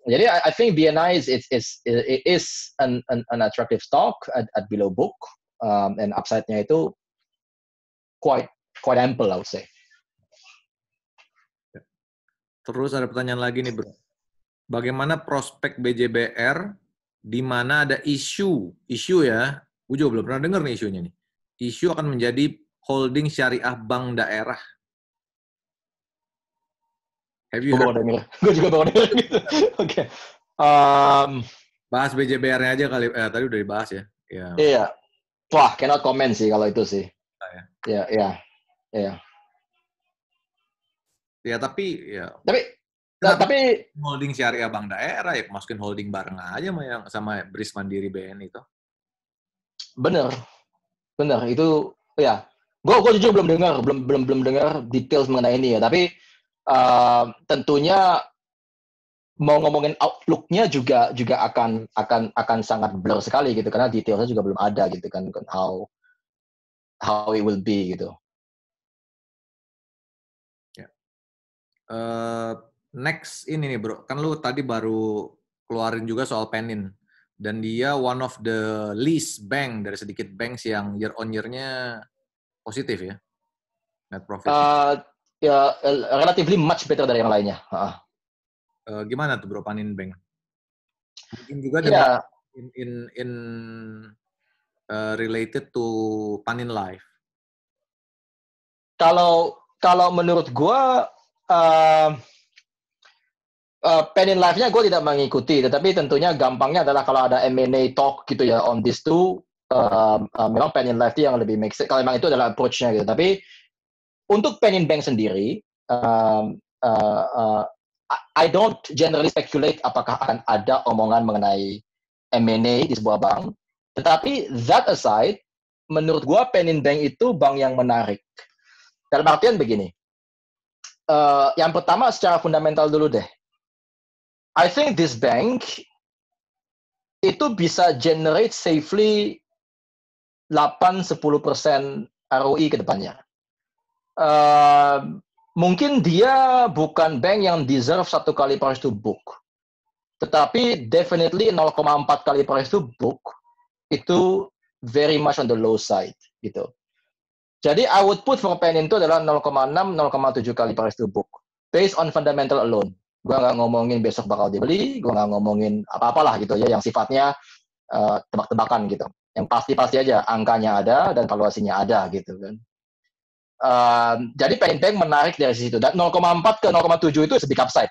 Jadi I think BNI is an attractive stock at below book, and upside-nya itu quite ample, I would say. Terus ada pertanyaan lagi nih, Bro. Bagaimana prospek BJBR di mana ada isu ya, gue juga belum pernah dengar nih isunya nih. Isu akan menjadi holding syariah bank daerah. Have you heard? Gue juga baru dengar gitu. Oke. Bahas BJBR-nya aja kali. Tadi udah dibahas ya. Iya. Wah, cannot comment sih kalau itu sih. Ya. Ya tapi holding syariah bank daerah ya masukin holding bareng aja sama BRIS Mandiri BNI itu. Bener itu ya. Gue jujur belum dengar details mengenai ini ya. Tapi tentunya mau ngomongin outlook-nya juga akan sangat blur sekali gitu karena detailnya juga belum ada gitu kan how it will be gitu. Next ini nih bro, kan lu tadi baru keluarin juga soal Penin dan dia one of the least bank dari sedikit banks yang year on year-nya positif ya net profit. Ya relatively much better dari yang lainnya. Gimana tuh bro Panin Bank? Mungkin juga dengan in related to Panin Life. Kalau menurut gue Penin Life-nya gue tidak mengikuti, tetapi tentunya gampangnya adalah kalau ada M&A talk gitu ya on this too, memang Penin Life yang lebih make sense. Kalau memang itu adalah approach-nya gitu. Tapi untuk Penin Bank sendiri, I don't generally speculate apakah akan ada omongan mengenai M&A di sebuah bank. Tetapi that aside, menurut gue Penin Bank itu bank yang menarik. Dalam artian begini, yang pertama secara fundamental dulu deh. I think this bank itu bisa generate safely 8-10% ROI ke depannya. Mungkin dia bukan bank yang deserve 1 kali price to book. Tetapi definitely 0,4 kali price to book itu very much on the low side gitu. Jadi I would put for Penin itu adalah 0,6-0,7 kali price to book based on fundamental alone. Gue nggak ngomongin besok bakal dibeli, gue nggak ngomongin apa-apalah gitu ya, yang sifatnya tebak-tebakan gitu. Yang pasti-pasti aja, angkanya ada dan valuasinya ada gitu kan. Jadi Penin Bank menarik dari situ. Dan 0,4 ke 0,7 itu big upside.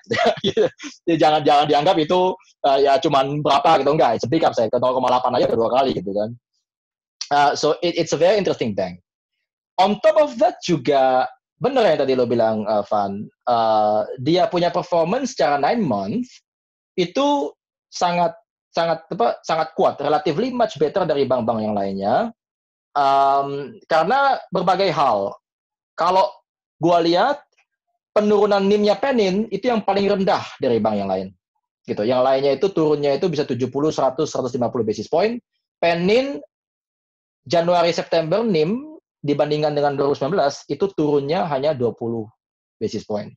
Jadi jangan dianggap itu ya cuman berapa gitu, enggak. It's a big upside. Ke 0,8 aja ke 2 kali gitu kan. So it's a very interesting bank. On top of that juga benar yang tadi lo bilang, Van, dia punya performance secara 9 months itu sangat kuat, relatively much better dari bank-bank yang lainnya, karena berbagai hal. Kalau gua lihat penurunan NIM-nya Penin itu yang paling rendah dari bank yang lain, gitu. Yang lainnya itu turunnya itu bisa 70, 100, 150 basis point. Penin Januari September NIM dibandingkan dengan 2019 itu turunnya hanya 20 basis point.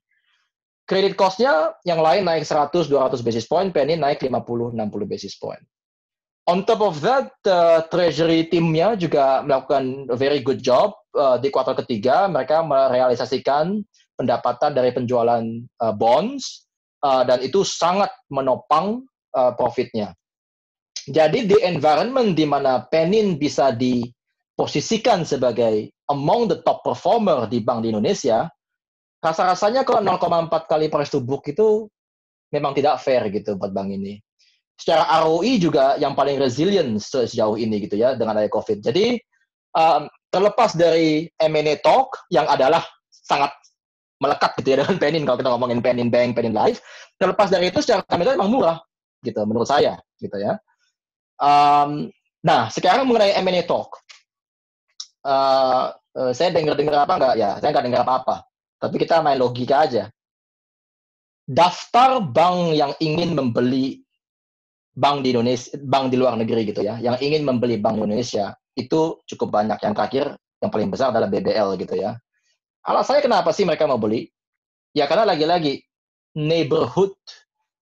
Credit cost-nya yang lain naik 100-200 basis point, Penin naik 50-60 basis point. On top of that, treasury team-nya juga melakukan a very good job. Di kuartal ketiga mereka merealisasikan pendapatan dari penjualan bonds dan itu sangat menopang profitnya. Jadi di environment di mana Penin bisa diposisikan sebagai among the top performer di bank di Indonesia, rasa-rasanya kalau 0,4 kali price to book itu memang tidak fair gitu buat bank ini. Secara ROI juga yang paling resilient sejauh ini gitu ya dengan adanya COVID. Jadi terlepas dari M&A talk yang adalah sangat melekat gitu ya dengan Penin kalau kita ngomongin Penin Bank, Penin Life, terlepas dari itu secara fundamental memang murah gitu menurut saya gitu ya. Nah sekarang mengenai M&A talk, saya dengar apa enggak ya? Saya nggak dengar apa-apa. Tapi kita main logika aja. Daftar bank yang ingin membeli bank di Indonesia, bank di luar negeri gitu ya, yang ingin membeli bank di Indonesia itu cukup banyak. Yang terakhir, yang paling besar adalah BBL gitu ya. Alasannya kenapa sih mereka mau beli? Ya karena lagi-lagi neighborhood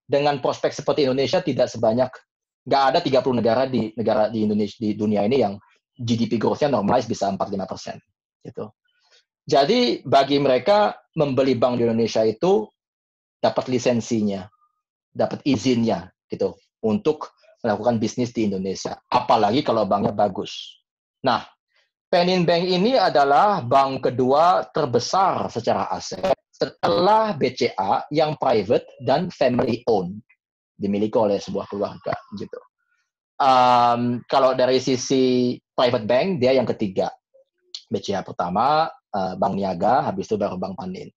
dengan prospek seperti Indonesia tidak sebanyak, nggak ada 30 negara di Indonesia di dunia ini yang GDP growth-nya normalize bisa 4-5% gitu. Jadi bagi mereka membeli bank di Indonesia itu dapat lisensinya, dapat izinnya gitu untuk melakukan bisnis di Indonesia. Apalagi kalau banknya bagus. Nah, Penin Bank ini adalah bank kedua terbesar secara aset setelah BCA yang private dan family owned, dimiliki oleh sebuah keluarga gitu. Kalau dari sisi private bank dia yang ketiga. BCA pertama, Bank Niaga, habis itu baru Bank Panin.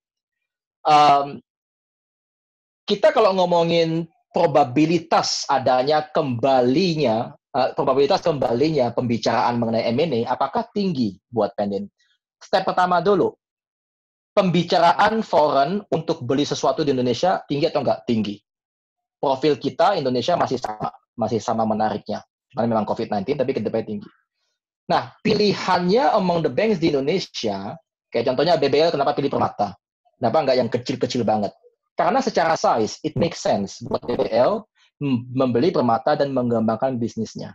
Kita kalau ngomongin probabilitas kembalinya pembicaraan mengenai M&A, apakah tinggi buat Panin? Step pertama dulu, pembicaraan foreign untuk beli sesuatu di Indonesia tinggi atau enggak? Tinggi. Profil kita Indonesia masih sama menariknya. Karena memang COVID-19 tapi kedepannya tinggi. Nah, pilihannya among the banks di Indonesia, kayak contohnya BBL, kenapa pilih Permata? Kenapa enggak yang kecil-kecil banget? Karena secara size, it makes sense buat BBL membeli Permata dan mengembangkan bisnisnya.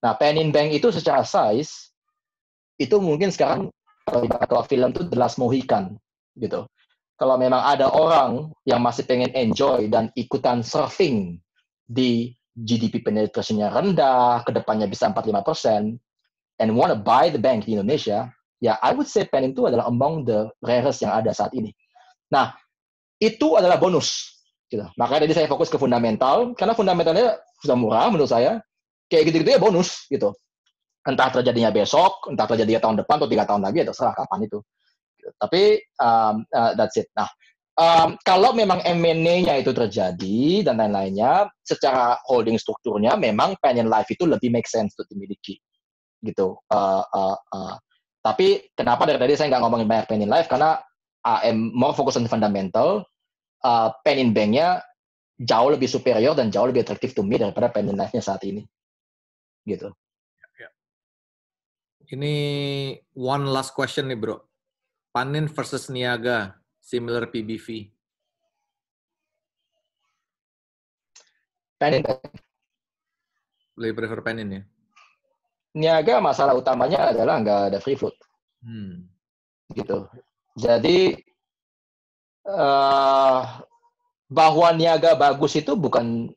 Nah, Panin Bank itu secara size, itu mungkin sekarang, kalau film itu The Last Mohican, gitu. Kalau memang ada orang yang masih pengen enjoy dan ikutan surfing di GDP penetration-nya rendah, kedepannya bisa 4-5%, and want to buy the bank di Indonesia, ya I would say Panin itu adalah among the rarest yang ada saat ini. Nah, itu adalah bonus. Gitu. Makanya tadi saya fokus ke fundamental, karena fundamentalnya sudah murah menurut saya. Kayak gitu-gitu ya bonus. Gitu. Entah terjadinya besok, entah terjadinya tahun depan, atau 3 tahun lagi, atau serah kapan itu. Gitu. Tapi, that's it. Nah, kalau memang M&A-nya itu terjadi, dan lain-lainnya, secara holding strukturnya, memang Panin Life itu lebih make sense untuk dimiliki. Gitu. Tapi kenapa dari tadi saya nggak ngomongin banyak Panin Life, karena I'm more focus on fundamental. Panin Bank-nya jauh lebih superior dan jauh lebih atraktif to me daripada Panin Life-nya saat ini. Gitu. Ini one last question nih bro. Panin versus Niaga, similar PBV. Panin. Lebih prefer Panin ya? Niaga masalah utamanya adalah nggak ada free float. Gitu. Jadi bahwa Niaga bagus itu bukan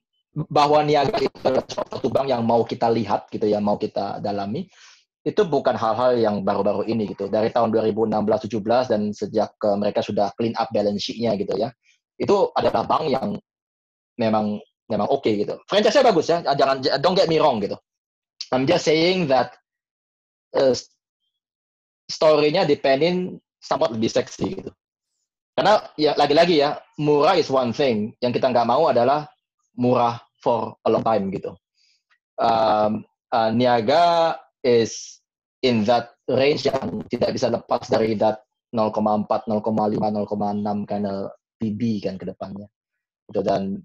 bahwa Niaga itu adalah suatu bank yang mau kita lihat gitu ya, mau kita dalami. Itu bukan hal-hal yang baru-baru ini gitu. Dari tahun 2016-17 dan sejak mereka sudah clean up balance sheet-nya gitu ya. Itu adalah bank yang memang oke gitu. Franchise-nya bagus ya. Jangan don't get me wrong gitu. I'm just saying that story-nya di Panin somewhat lebih seksi gitu. Karena ya lagi-lagi ya, murah is one thing. Yang kita nggak mau adalah murah for a long time gitu. Niaga is in that range yang tidak bisa lepas dari that 0,4, 0,5, 0,6 kind of PB kan ke depannya. Gitu. Dan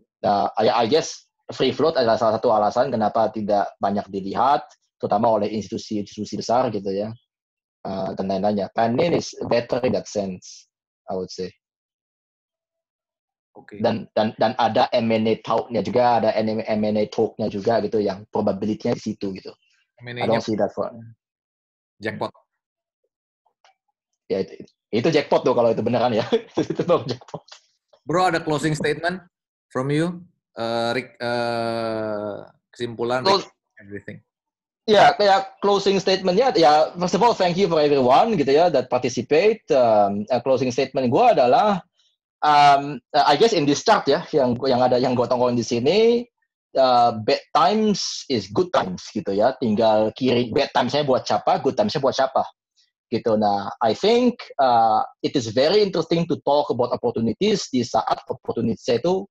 I guess free float adalah salah satu alasan kenapa tidak banyak dilihat, terutama oleh institusi-institusi besar gitu ya. Dan lain-lainnya. Panin is better in that sense, I would say. Okay. Dan ada M&A talk-nya juga, ada M&A talk-nya juga gitu yang probability-nya di situ gitu. I don't see that for jackpot. Ya itu jackpot tuh kalau itu beneran ya. Itu baru jackpot. Bro, ada closing statement from you? Kesimpulan, everything. Ya, kayak closing statement-nya, ya first of all, thank you for everyone gitu ya that participate. Closing statement gue adalah, I guess in this chart ya, yang gue tongolin di sini, bad times is good times gitu ya. Tinggal kiri bad times-nya buat siapa, good times-nya buat siapa. Gitu. Nah, I think it is very interesting to talk about opportunities di saat opportunities itu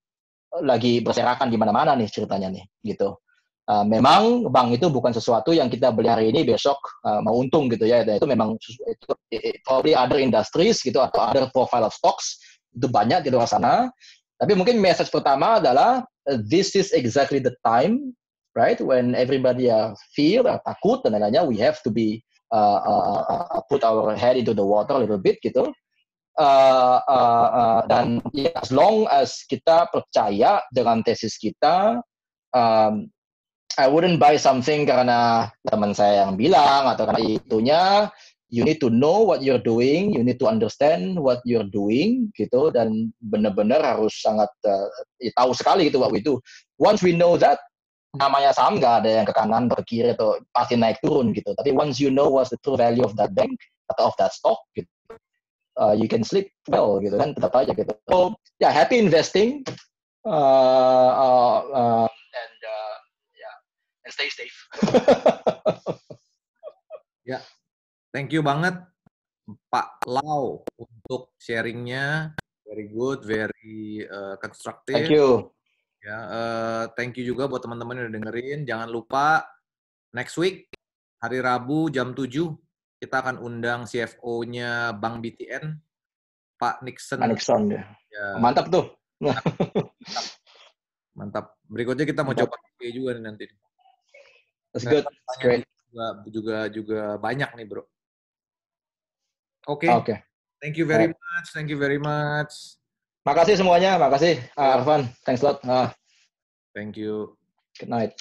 lagi berserakan di mana-mana nih ceritanya nih, gitu. Memang bank itu bukan sesuatu yang kita beli hari ini besok mau untung gitu ya. Dan itu memang probably other industries gitu atau other profile of stocks itu banyak di luar sana. Tapi mungkin message pertama adalah this is exactly the time, right? When everybody fear, takut dan lain-lainnya, we have to be put our head into the water a little bit gitu. Dan as long as kita percaya dengan tesis kita, I wouldn't buy something karena teman saya yang bilang atau karena itunya. You need to know what you're doing, you need to understand what you're doing gitu, dan benar-benar harus sangat tahu sekali gitu what we do. Once we know that, namanya saham nggak ada yang ke kanan ke kiri atau pasti naik turun gitu. Tapi once you know what's the true value of that bank atau of that stock gitu, you can sleep well gitu kan, tetap aja gitu. So yeah, happy investing and stay safe. Ya, thank you banget Pak Lau untuk sharingnya, very good, very constructive. Thank you. Ya, thank you juga buat teman-teman yang udah dengerin. Jangan lupa next week hari Rabu jam 7 kita akan undang CFO-nya Bank BTN, Pak Nixon. Pak Nixon ya. Ya. Mantap tuh. Mantap. Berikutnya kita mau coba Pay juga nih nanti. That's good. That's great. Juga banyak nih, Bro. Oke. Okay. Thank you very much. Thank you very much. Makasih semuanya. Makasih, Arfan. Thanks a lot. Thank you. Good night.